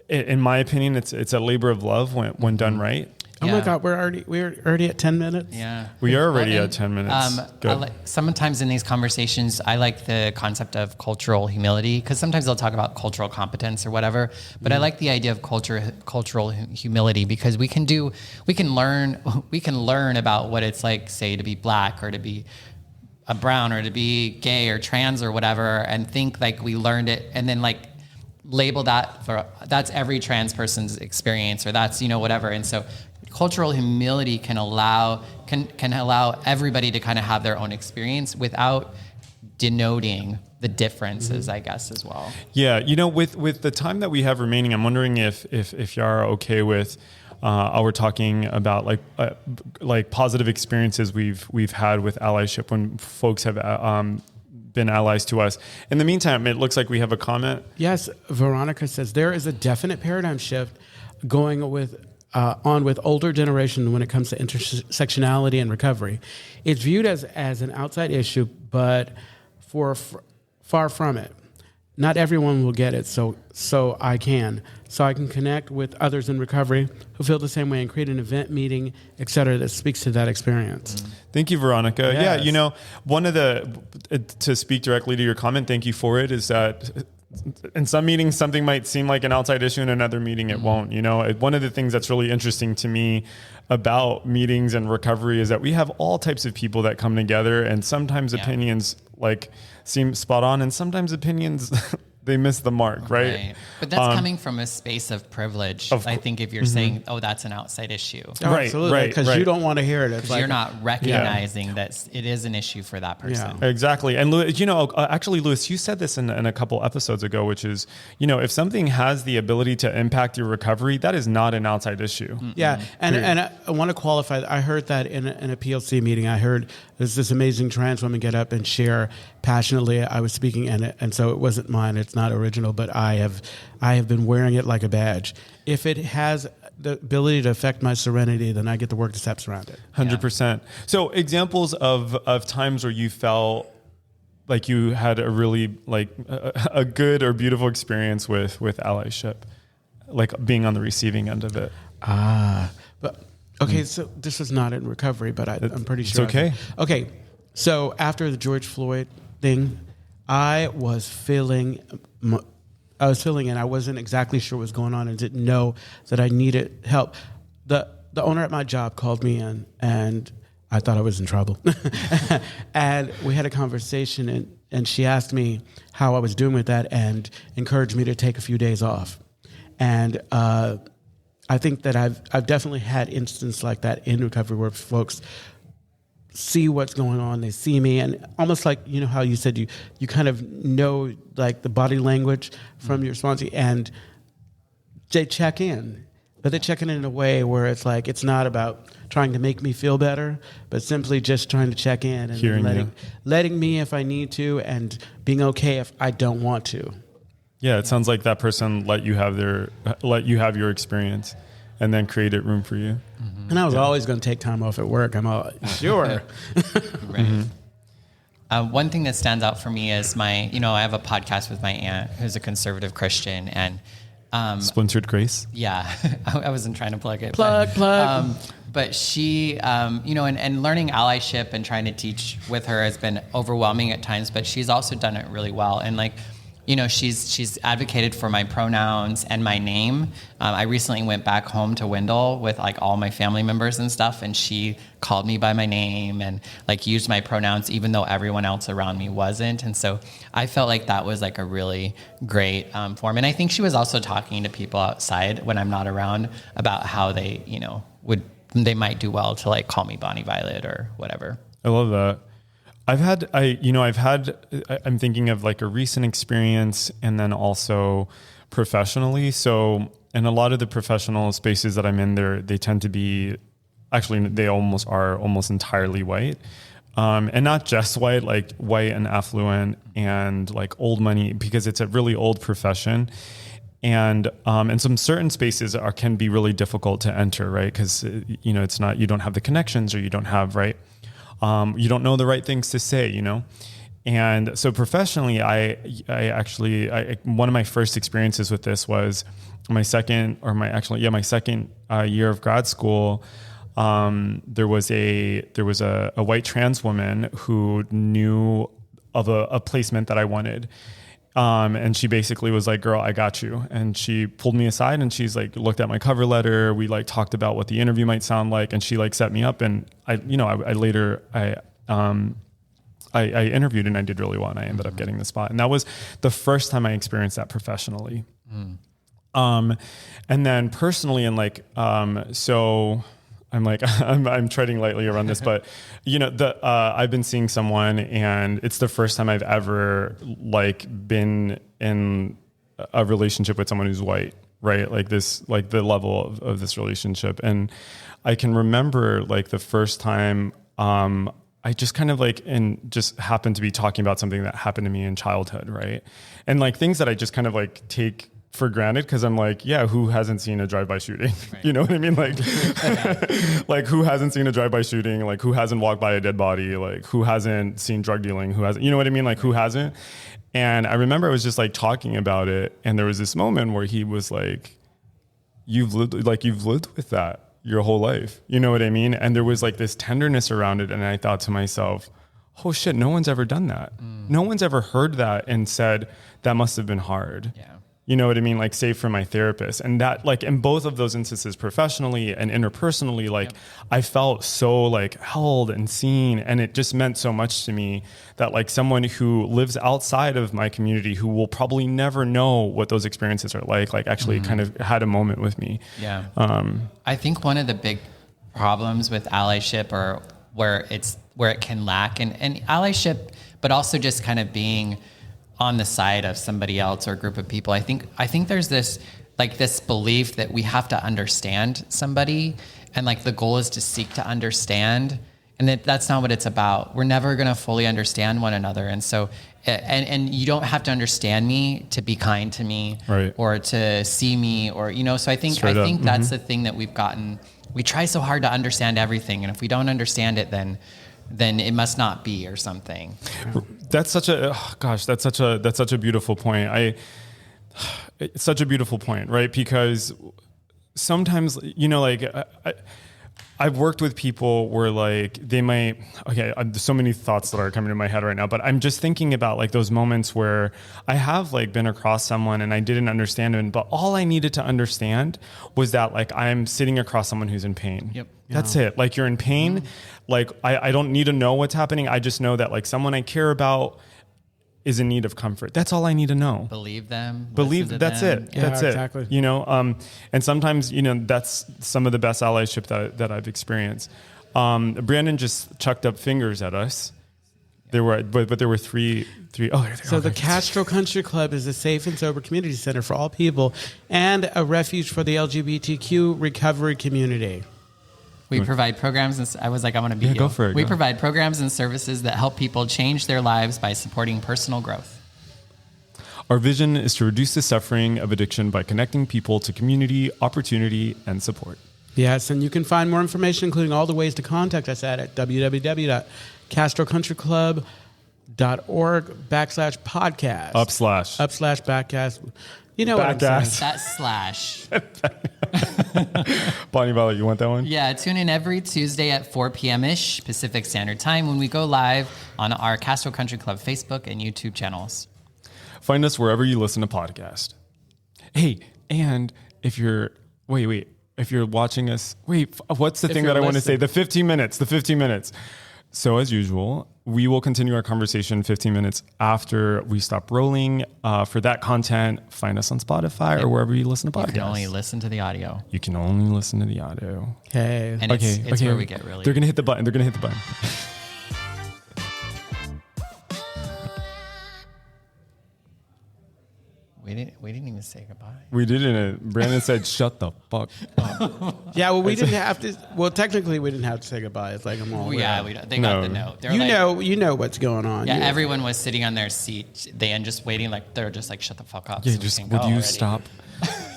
In my opinion, it's a labor of love when done right. Oh my God, we're already at 10 minutes. Yeah, we are already at 10 minutes. Sometimes in these conversations, I like the concept of cultural humility, because sometimes they'll talk about cultural competence or whatever. But I like the idea of cultural humility, because we can learn about what it's like, say, to be Black or to be a brown or to be gay or trans or whatever, and think like we learned it, and then like label that for that's every trans person's experience, or that's whatever. And so cultural humility can allow everybody to kind of have their own experience without denoting the differences, I guess, as well. Yeah, with the time that we have remaining, I'm wondering if y'all are okay with we're talking about like positive experiences we've had with allyship when folks have been allies to us. In the meantime, it looks like we have a comment. Yes, Veronica says there is a definite paradigm shift going on with older generation when it comes to intersectionality and recovery. It's viewed as an outside issue, but far from it. Not everyone will get it, so I can connect with others in recovery who feel the same way and create an event, meeting, et cetera, that speaks to that experience. Thank you, Veronica. Yes. Yeah, one of to speak directly to your comment, thank you for it, is that in some meetings, something might seem like an outside issue. In another meeting, it won't. One of the things that's really interesting to me about meetings and recovery is that we have all types of people that come together, and sometimes opinions seem spot on, and sometimes opinions they miss the mark, right? But that's coming from a space of privilege. I think if you're saying, "Oh, that's an outside issue," right, absolutely, because you don't want to hear it. It's you're not recognizing that it is an issue for that person. Yeah. Exactly. And actually, Louis, you said this in a couple episodes ago, which is, if something has the ability to impact your recovery, that is not an outside issue. Mm-hmm. Yeah, and I want to qualify. I heard that in a PLC meeting. I heard there's this amazing trans woman get up and share passionately. I was speaking, and so it wasn't mine. It's not original, but I have been wearing it like a badge. If it has the ability to affect my serenity, then I get to work the steps around it. 100%. So examples of times where you felt like you had a really a good or beautiful experience with allyship, like being on the receiving end of it. But okay, so this was not in recovery, but I'm pretty sure. It's okay. Okay, so after the George Floyd thing, I was feeling, and I wasn't exactly sure what was going on, and didn't know that I needed help. The owner at my job called me in, and I thought I was in trouble. And we had a conversation, and she asked me how I was doing with that, and encouraged me to take a few days off. And I think that I've definitely had instances like that in recovery where folks see what's going on, they see me, and almost like, how you said you kind of know like the body language from your response, and they check in, but they check in a way where it's like, it's not about trying to make me feel better, but simply just trying to check in and letting me if I need to, and being okay if I don't want to. Yeah, it sounds like that person let you have your experience, and then created room for you. Mm-hmm. And I was always going to take time off at work. I'm all, sure. Right. Mm-hmm. One thing that stands out for me is I have a podcast with my aunt who's a conservative Christian, and Splintered Grace. Yeah, I wasn't trying to plug it. Plug. But she, and learning allyship and trying to teach with her has been overwhelming at times, but she's also done it really well. And she's advocated for my pronouns and my name. I recently went back home to Wendell with all my family members and stuff, and she called me by my name and used my pronouns even though everyone else around me wasn't. And so I felt like that was a really great form. And I think she was also talking to people outside when I'm not around about how they, they might do well to call me Bonnie Violet or whatever. I love that. I'm thinking of a recent experience and then also professionally. So in a lot of the professional spaces that I'm in there, they tend to be actually they almost are almost entirely white. And not just white, like white and affluent and like old money, because it's a really old profession. And some certain spaces can be really difficult to enter, right? Because, you know, you don't have the connections, or you don't have, right? You don't know the right things to say, you know? And so professionally, I actually, one of my first experiences with this was my second year of grad school. There was a white trans woman who knew of a placement that I wanted. And she basically was like, "Girl, I got you." And she pulled me aside and she's like, looked at my cover letter. We like talked about what the interview might sound like. And she like set me up. And I interviewed and I did really well. And I ended up getting the spot. And that was the first time I experienced that professionally. And then personally, and like, so I'm like, I'm treading lightly around this, but you know, I've been seeing someone and it's the first time I've ever like been in a relationship with someone who's white, right? Like this, like the level of this relationship. And I can remember like the first time, I just kind of like, and just happened to be talking about something that happened to me in childhood. Right. And like things that I just kind of like take for granted, because I'm like, yeah, who hasn't seen a drive-by shooting? Right. You know what I mean? Like, like who hasn't seen a drive-by shooting? Like who hasn't walked by a dead body? Like who hasn't seen drug dealing? Who hasn't? You know what I mean? Like who hasn't? And I remember I was just like talking about it, and there was this moment where he was like, "You've lived with that your whole life." You know what I mean? And there was like this tenderness around it, and I thought to myself, "Oh shit, no one's ever done that. No one's ever heard that and said that must have been hard." Yeah. You know what I mean? Like, save for my therapist. And that, like, in both of those instances, professionally and interpersonally, like, I felt so, like, held and seen. And it just meant so much to me that, like, someone who lives outside of my community, who will probably never know what those experiences are like actually kind of had a moment with me. Yeah. I think one of the big problems with allyship, or where it can lack, and allyship, but also just kind of being on the side of somebody else or a group of people. I think there's this belief that we have to understand somebody, and like the goal is to seek to understand, and that's not what it's about. We're never going to fully understand one another. And so, and you don't have to understand me to be kind to me, right, or to see me, or, you know, so I think that's the thing that we've gotten. We try so hard to understand everything. And if we don't understand it, then it must not be, or something. That's such a beautiful point. It's such a beautiful point, right? Because sometimes, you know, like I've worked with people where like they might, there's so many thoughts that are coming to my head right now, but I'm just thinking about like those moments where I have like been across someone and I didn't understand him, but all I needed to understand was that like I'm sitting across someone who's in pain. Yep. That's it. Like, you're in pain. Like, I don't need to know what's happening. I just know that like someone I care about is in need of comfort. That's all I need to know. Believe them. That's it. Yeah, that's exactly. it. You know, and sometimes, you know, that's some of the best allyship that I've experienced. Brandon just chucked up fingers at us. There were, but there were three. Oh, so the Castro Country Club is a safe and sober community center for all people and a refuge for the LGBTQ recovery community. We provide programs, and I was like, I want to be you. Go for it. We provide programs and services that help people change their lives by supporting personal growth. Our vision is to reduce the suffering of addiction by connecting people to community, opportunity, and support. Yes, and you can find more information, including all the ways to contact us at www.castrocountryclub.org/podcast. /backcast. You know what I'm saying. That slash. Bonnie Violet, you want that one? Yeah, tune in every Tuesday at 4 p.m.-ish Pacific Standard Time when we go live on our Castro Country Club Facebook and YouTube channels. Find us wherever you listen to podcasts. Hey, and if you're... If you're watching us... what's the thing that I want to say? The 15 minutes. So as usual, we will continue our conversation 15 minutes after we stop rolling. For that content, find us on Spotify or wherever you listen to podcasts. You can only listen to the audio. Okay. And it's where we get really... They're going to hit the button. We didn't even say goodbye. We didn't. Brandon said, "Shut the fuck up." Yeah, well, we didn't have to. Well, technically, we didn't have to say goodbye. It's like I'm all. Yeah, they got the note. You know what's going on. Yeah, everyone was sitting on their seat, and just waiting. Like they're just like, "Shut the fuck up." Yeah, so just would you stop?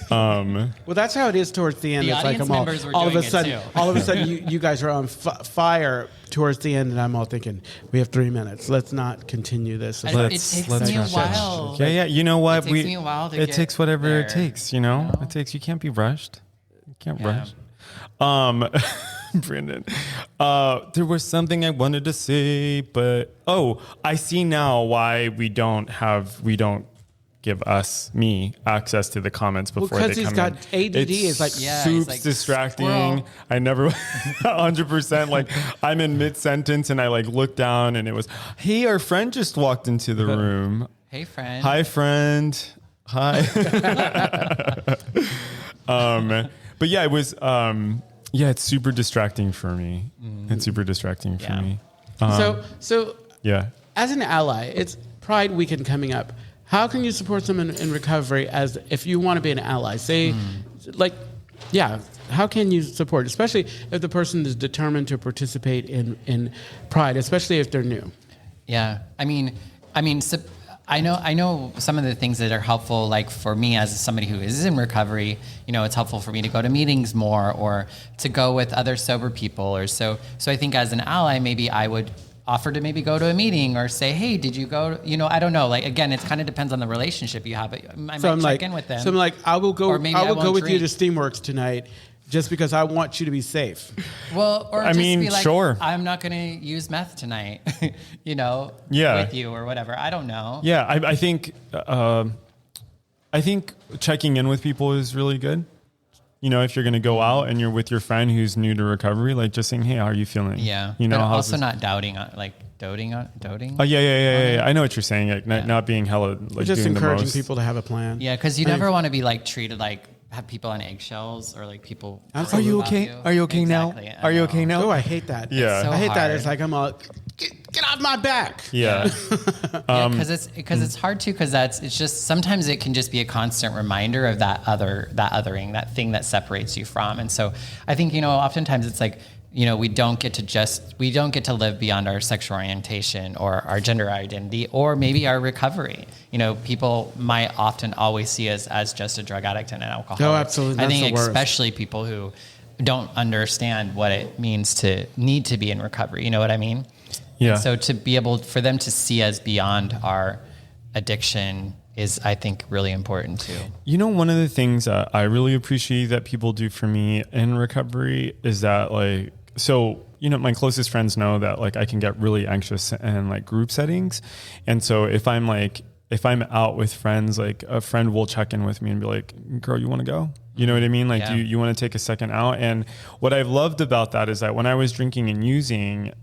Well, that's how it is towards the end. The it's like audience I'm members were all of doing a it sudden, too. all of a sudden, you guys are on fire towards the end, and I'm all thinking, we have 3 minutes. Let's not continue this. It takes me a while. Yeah. You know what? It takes me a while to It get takes whatever there, it takes. You know, it takes. You can't be rushed. You can't rush. Brandon, there was something I wanted to say, but I see now why we don't give me access to the comments before they come in. Because he's got ADD. It's like, soup's like, distracting. squirrel. I never 100% like I'm in mid-sentence and I like look down and it was, hey, our friend just walked into the room. Hey, friend. Hi, friend. Hi. But yeah, it was, it's super distracting for me. It's super distracting for me. So yeah. As an ally, it's Pride Weekend coming up. How can you support someone in recovery as if you want to be an ally? Say, how can you support, especially if the person is determined to participate in Pride, especially if they're new? Yeah, I mean, I know some of the things that are helpful. Like for me, as somebody who is in recovery, it's helpful for me to go to meetings more, or to go with other sober people, or so. So I think as an ally, maybe I would offer to maybe go to a meeting or say, hey, did you go? I don't know. Like again, it kind of depends on the relationship you have. But I might check in with them. So I'm like, I will go. I will go with you to drink. Steamworks tonight, just because I want you to be safe. Well, or I just mean, be like, sure. I'm not going to use meth tonight. Yeah. With you or whatever. I don't know. Yeah, I think checking in with people is really good. If you're going to go out and you're with your friend who's new to recovery, like just saying, hey, how are you feeling? Yeah. But also not doting. Oh, yeah. I know what you're saying. Like not being hella, like Just doing encouraging the most. people to have a plan. Yeah, because you never want to be like treated like have people on eggshells or like people. Are you okay? Are you okay Exactly, now? Are you okay now? Oh, I hate that. Yeah. so I hate that. hard. It's like I'm all, get off my back. Yeah. Because it's hard too, because it's just sometimes it can just be a constant reminder of that othering, that thing that separates you from. And so I think oftentimes it's like we don't get to live beyond our sexual orientation or our gender identity or maybe our recovery. People might often always see us as just a drug addict and an alcoholic. Oh, absolutely. I That's think the worst. especially people who don't understand what it means to need to be in recovery. You know what I mean? Yeah. And so to be able for them to see us beyond our addiction is, I think, really important too. One of the things that I really appreciate that people do for me in recovery is that my closest friends know that like I can get really anxious in like group settings. And so if I'm out with friends, like a friend will check in with me and be like, girl, you want to go? You know what I mean? Like, Yeah. you want to take a second out? And what I've loved about that is that when I was drinking and using,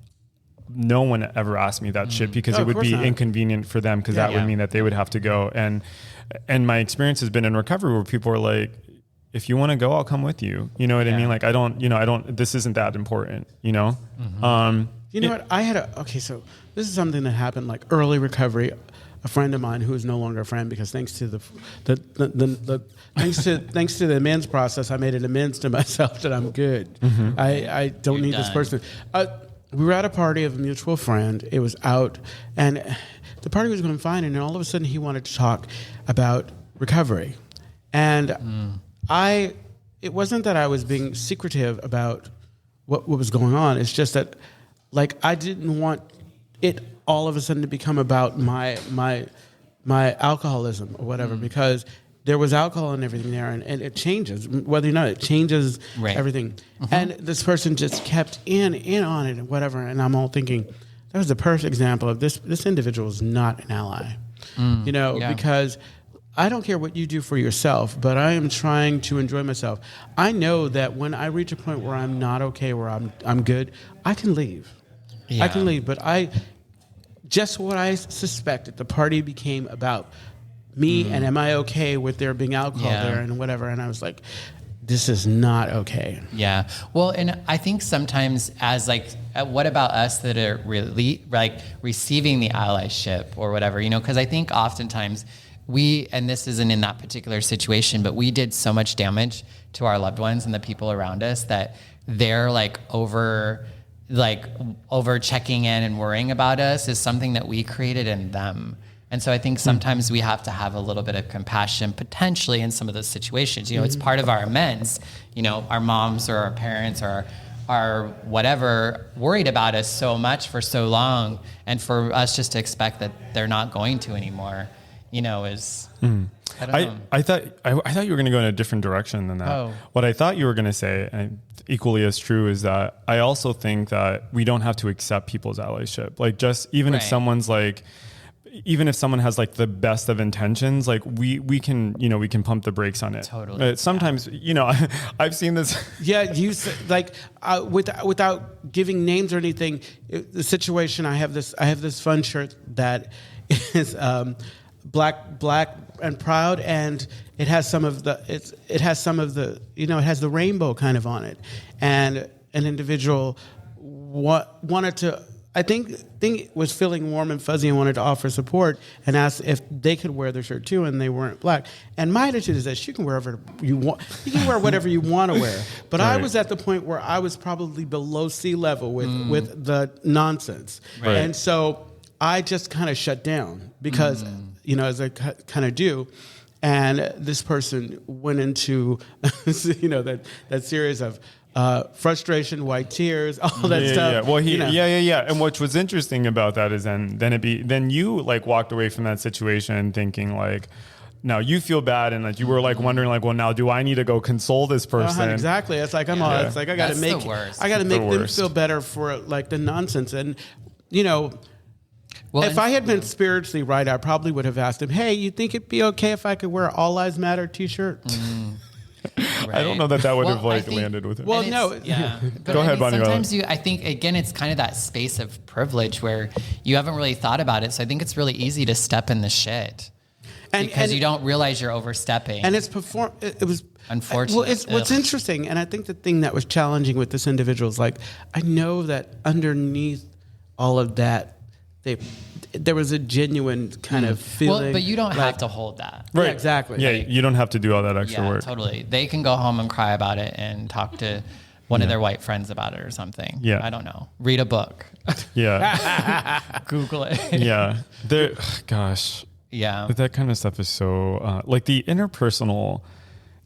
no one ever asked me that shit because it would be inconvenient for them because that would mean that they would have to go. And my experience has been in recovery where people are like, if you want to go, I'll come with you. You know what I mean? Like, I don't, this isn't that important, Mm-hmm. What? I had so this is something that happened like early recovery. A friend of mine who is no longer a friend because thanks to thanks to the amends process, I made an amends to myself that I'm good. Mm-hmm. I don't need this person. We were at a party of a mutual friend. It was out, and the party was going fine, and then all of a sudden he wanted to talk about recovery. And it wasn't that I was being secretive about what was going on. It's just that, like, I didn't want it all of a sudden to become about my alcoholism or whatever, because there was alcohol and everything there, and it changes, whether or not it changes everything. Mm-hmm. And this person just kept in on it and whatever, and I'm all thinking, that was the perfect example of this individual is not an ally. Because I don't care what you do for yourself, but I am trying to enjoy myself. I know that when I reach a point where I'm not okay, where I'm good, I can leave. Yeah. I can leave, but just what I suspected, the party became about me and am I okay with there being alcohol there and whatever. And I was like, this is not okay. Yeah. Well, and I think sometimes as like, what about us that are really like receiving the allyship or whatever, because I think oftentimes and this isn't in that particular situation, but we did so much damage to our loved ones and the people around us that they're like over checking in and worrying about us is something that we created in them. And so I think sometimes we have to have a little bit of compassion potentially in some of those situations. It's part of our amends. Our moms or our parents or our whatever worried about us so much for so long, and for us just to expect that they're not going to anymore, is I don't know. I thought you were going to go in a different direction than that. Oh. What I thought you were going to say, and equally as true, is that I also think that we don't have to accept people's allyship. Like, just even if someone's like, even if someone has like the best of intentions, like we can pump the brakes on it. Totally. Sometimes, I've seen this. Yeah. You like, without giving names or anything, the situation, I have this fun shirt that is, black and proud, and it has some of the it has the rainbow kind of on it, and an individual wanted to, I think was feeling warm and fuzzy and wanted to offer support and asked if they could wear the shirt too, and they weren't black. And my attitude is that you can wear whatever you want. You can wear whatever you want to wear. But right. I was at the point where I was probably below sea level with the nonsense, right. And so I just kind of shut down because as I kind of do. And this person went into that series of frustration, white tears, all that stuff. Yeah. Well, yeah. And what was interesting about that is then you like walked away from that situation thinking like, now you feel bad, and like you were like wondering like, well, now do I need to go console this person? Exactly. It's like it's like I got to make them feel better for like the nonsense, and Well, if I had been spiritually right, I probably would have asked him, hey, you think it'd be okay if I could wear an All Lives Matter t-shirt? Right. I don't know that would have landed with him. Well, no. Yeah. But Go ahead, Bonnie. Sometimes I think, again, it's kind of that space of privilege where you haven't really thought about it. So I think it's really easy to step in the shit because you don't realize you're overstepping. And it was unfortunate. Well, what's interesting, and I think the thing that was challenging with this individual is like, I know that underneath all of that, there was a genuine kind of feeling. Well, but you don't have to hold that. Right. Yeah, exactly. Yeah, you don't have to do all that extra work. Totally. They can go home and cry about it and talk to one of their white friends about it or something. Yeah. I don't know. Read a book. Yeah. Google it. Yeah. Gosh. Yeah. That kind of stuff is so, like the interpersonal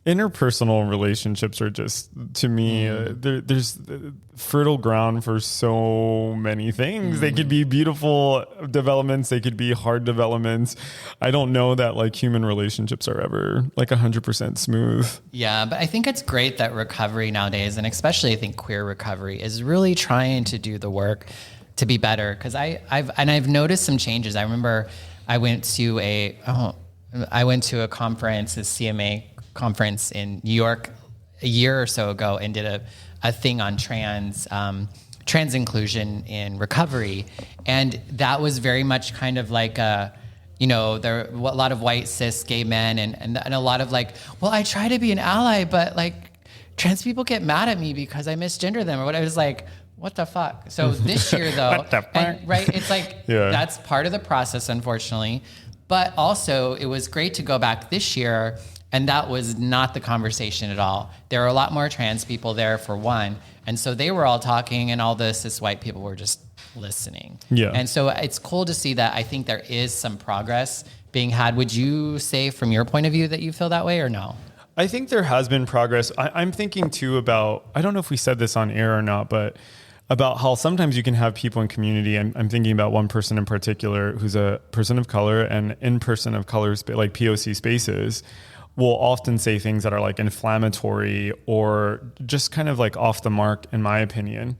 relationships are just, to me, there's fertile ground for so many things. They could be beautiful developments. They could be hard developments. I don't know that like human relationships are ever like 100% smooth. Yeah, but I think it's great that recovery nowadays, and especially I think queer recovery, is really trying to do the work to be better. Because I've noticed some changes. I remember I went to a conference, a CMA conference in New York a year or so ago, and did a thing on trans inclusion in recovery, and that was very much kind of like there were a lot of white cis gay men and a lot of like, well, I try to be an ally, but like trans people get mad at me because I misgender them or what. I was like, what the fuck? So this year though, right? It's like that's part of the process, unfortunately, but also it was great to go back this year. And that was not the conversation at all. There were a lot more trans people there, for one. And so they were all talking, and all the cis white people were just listening. Yeah. And so it's cool to see that. I think there is some progress being had. Would you say from your point of view that you feel that way or no? I think there has been progress. I'm thinking too about, I don't know if we said this on air or not, but about how sometimes you can have people in community. I'm thinking about one person in particular who's a person of color, and in person of color, like POC spaces, will often say things that are like inflammatory or just kind of like off the mark, in my opinion.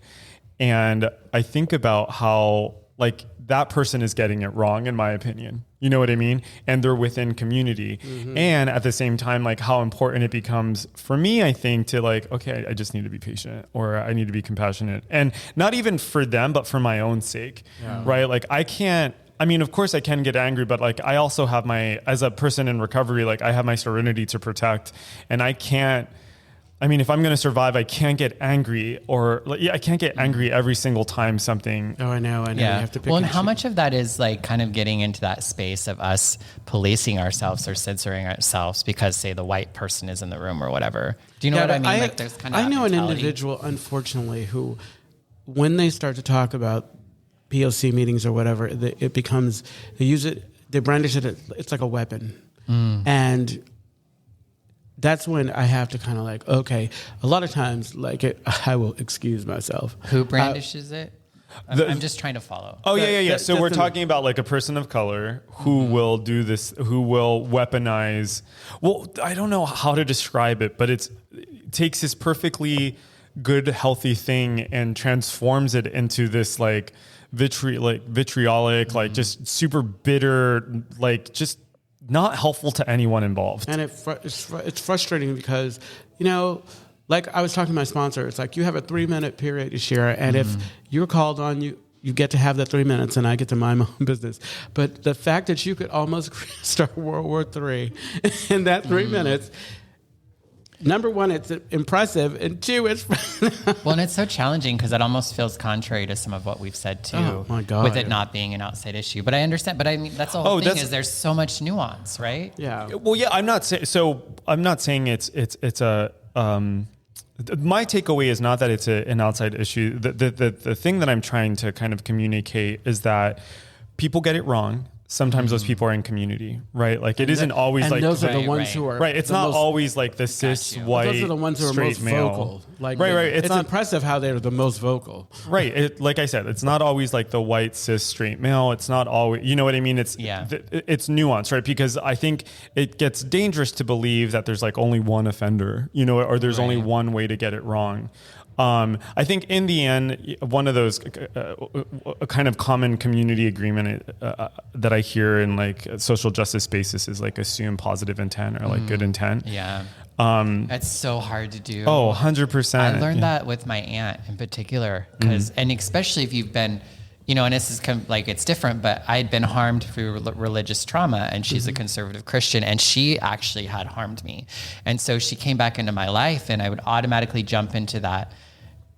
And I think about how like that person is getting it wrong, in my opinion. You know what I mean? And they're within community. Mm-hmm. And at the same time, like how important it becomes for me, I think, to like, okay, I just need to be patient, or I need to be compassionate. And not even for them, but for my own sake, right? Like of course I can get angry, but like I also have as a person in recovery, like I have my serenity to protect, and I can't I mean, if I'm going to survive, I can't get angry I can't get angry every single time something. Oh, I know. Yeah. You have to pick well, and and how choose. much of that is like kind of getting into that space of us policing ourselves or censoring ourselves because, say, the white person is in the room or whatever? Do you know what I mean? Like, there's kind of I know an mentality. individual, unfortunately, who, when they start to talk about POC meetings or whatever, it becomes, they brandish it, it's like a weapon. And that's when I have to kind of like, okay, a lot of times, like, I will excuse myself. Who brandishes it? I'm just trying to follow. Oh, yeah. So we're talking about like a person of color who will do this, who will weaponize. Well, I don't know how to describe it, but it takes this perfectly good, healthy thing and transforms it into this like vitriolic, like just super bitter, like just not helpful to anyone involved. And it's frustrating because, like I was talking to my sponsor, it's like you have a 3-minute period to share, and if you're called on, you get to have that 3 minutes, and I get to mind my own business. But the fact that you could almost start World War III in that 3 minutes, number one, it's impressive, and two, it's well, and it's so challenging because it almost feels contrary to some of what we've said too. Oh, my God. With it not being an outside issue, but I understand. But I mean, that's the whole thing is there's so much nuance, right? Yeah. Well, yeah, I'm not saying it's a. My takeaway is not that it's an outside issue. The thing that I'm trying to kind of communicate is that people get it wrong. Sometimes those people are in community, right? Like it isn't always like those are the ones who are right. It's not always like the cis white. Those are the ones who are most male. vocal. Like right. It's not impressive how they're the most vocal. Right. Like I said, it's not always like the white cis straight male. It's not always. You know what I mean? It's it's nuanced, right? Because I think it gets dangerous to believe that there's like only one offender, or there's only one way to get it wrong. I think in the end, one of those a kind of common community agreement that I hear in like social justice spaces is like assume positive intent or like good intent. Yeah. That's so hard to do. Oh, 100%. I learned that with my aunt in particular, and especially if you've been, and this is like, it's different, but I had been harmed through religious trauma, and she's a conservative Christian, and she actually had harmed me. And so she came back into my life, and I would automatically jump into that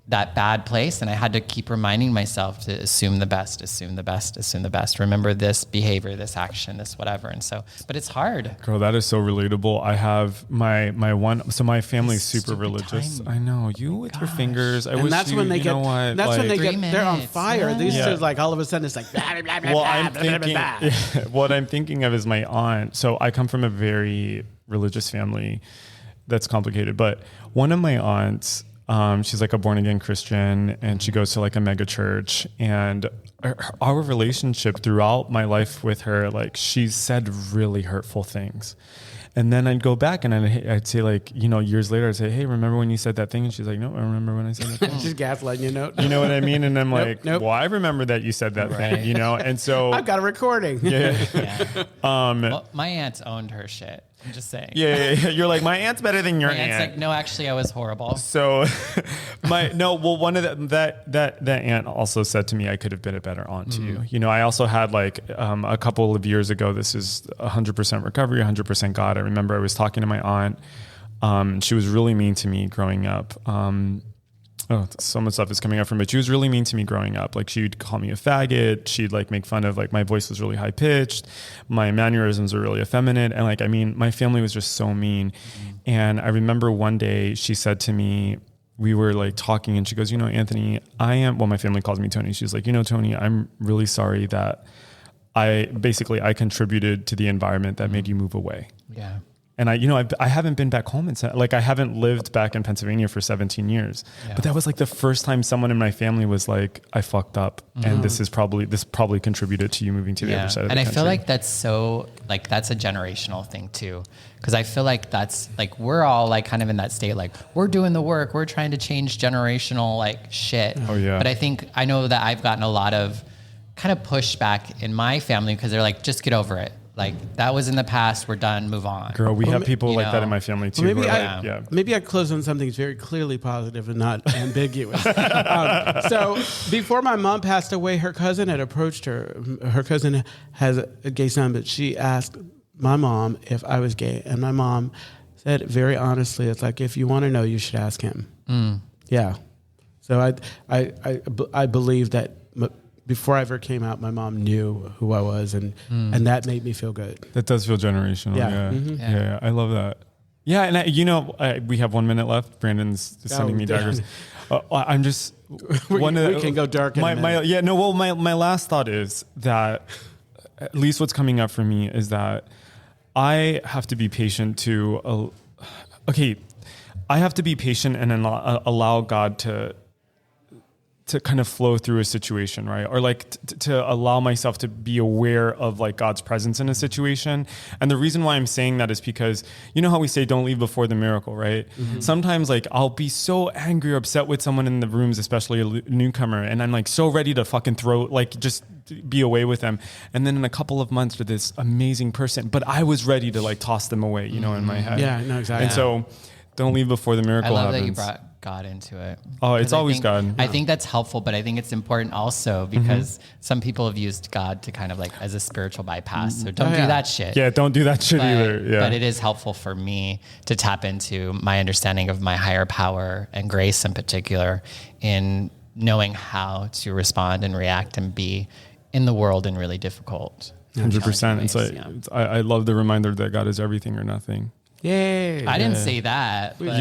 bad place. And I had to keep reminding myself to assume the best. Remember this behavior, this action, this whatever. And so, but it's hard. Girl, that is so relatable. I have my family's super religious. Time. I know you with your fingers. And that's when they get, they're on fire. Yeah. These two, like all of a sudden it's like, blah, blah, blah, well, blah, blah, blah, blah. what I'm thinking of is my aunt. So I come from a very religious family that's complicated, but one of my aunts, she's like a born again Christian, and she goes to like a mega church, and our relationship throughout my life with her, like she's said really hurtful things. And then I'd go back and I'd say like, years later, I'd say, hey, remember when you said that thing? And she's like, no, I remember when I said that thing. She's gaslighting you, no. You know what I mean? And I'm like, nope. well, I remember that you said that thing, and so. I've got a recording. Yeah. Well, my aunt's owned her shit. I'm just saying. Yeah. You're like, my aunt's better than your my aunt's aunt. like, no, actually, I was horrible. So, one of that aunt also said to me, I could have been a better aunt to you. I also had like a couple of years ago. This is 100% recovery, 100% God. I remember I was talking to my aunt. She was really mean to me growing up. So much stuff is coming up from it. She was really mean to me growing up. Like she'd call me a faggot. She'd like make fun of like my voice was really high pitched. My mannerisms were really effeminate. And my family was just so mean. And I remember one day she said to me, we were like talking, and she goes, Anthony, my family calls me Tony. She's like, Tony, I'm really sorry that I contributed to the environment that made you move away. Yeah. And I haven't been back home I haven't lived back in Pennsylvania for 17 years. Yeah. But that was like the first time someone in my family was like, I fucked up, and this probably contributed to you moving to the other side of the country. And I feel like that's so like that's a generational thing too, because I feel like that's like we're all like kind of in that state, like we're doing the work, we're trying to change generational like shit. Oh yeah. But I know that I've gotten a lot of kind of pushback in my family because they're like, just get over it. Like that was in the past. We're done. Move on. Girl, we have people like that in my family too. Well, maybe I close on something that's very clearly positive and not ambiguous. So before my mom passed away, her cousin had approached her. Her cousin has a gay son, but she asked my mom if I was gay, and my mom said very honestly, it's like, if you want to know, you should ask him. Yeah. So I believe that before I ever came out, my mom knew who I was, and that made me feel good. That does feel generational. Yeah. Yeah. I love that. Yeah. And we have 1 minute left. Brandon's sending me daggers. I'm just, we can go dark in a minute. My last thought is that at least what's coming up for me is that I have to be patient I have to be patient and allow God to kind of flow through a situation, right? Or like to allow myself to be aware of like God's presence in a situation. And the reason why I'm saying that is because you know how we say don't leave before the miracle, right? Sometimes like I'll be so angry or upset with someone in the rooms, especially a newcomer, and I'm like so ready to fucking just be away with them. And then in a couple of months with this amazing person, but I was ready to like toss them away, you know, in my head. Yeah, no, exactly. And so don't leave before the miracle happens. I love that you brought God into it. Oh, it's always God. I think that's helpful, but I think it's important also because some people have used God to kind of like as a spiritual bypass. So don't do that shit. Yeah, don't do that shit either. Yeah. But it is helpful for me to tap into my understanding of my higher power and grace in particular in knowing how to respond and react and be in the world in really difficult 100%. It's like I love the reminder that God is everything or nothing. Yay. I didn't say that. But No,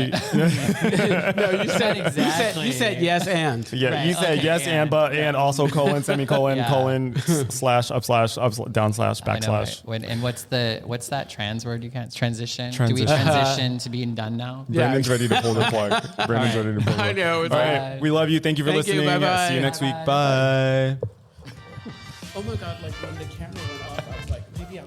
you said exactly. You said yes and. Yeah, Right, you said okay, yes and also colon, semicolon, colon, slash, up, down, slash, backslash. And what's that trans word you can't? Transition? Do we Transition. transition to being done now? Brandon's ready to pull the plug. Brandon's ready to pull the plug. I know. All right. We love you. Thank you for listening. Bye-bye. See you next week. Bye. Oh my God, like when the camera went off, I was like, maybe I'll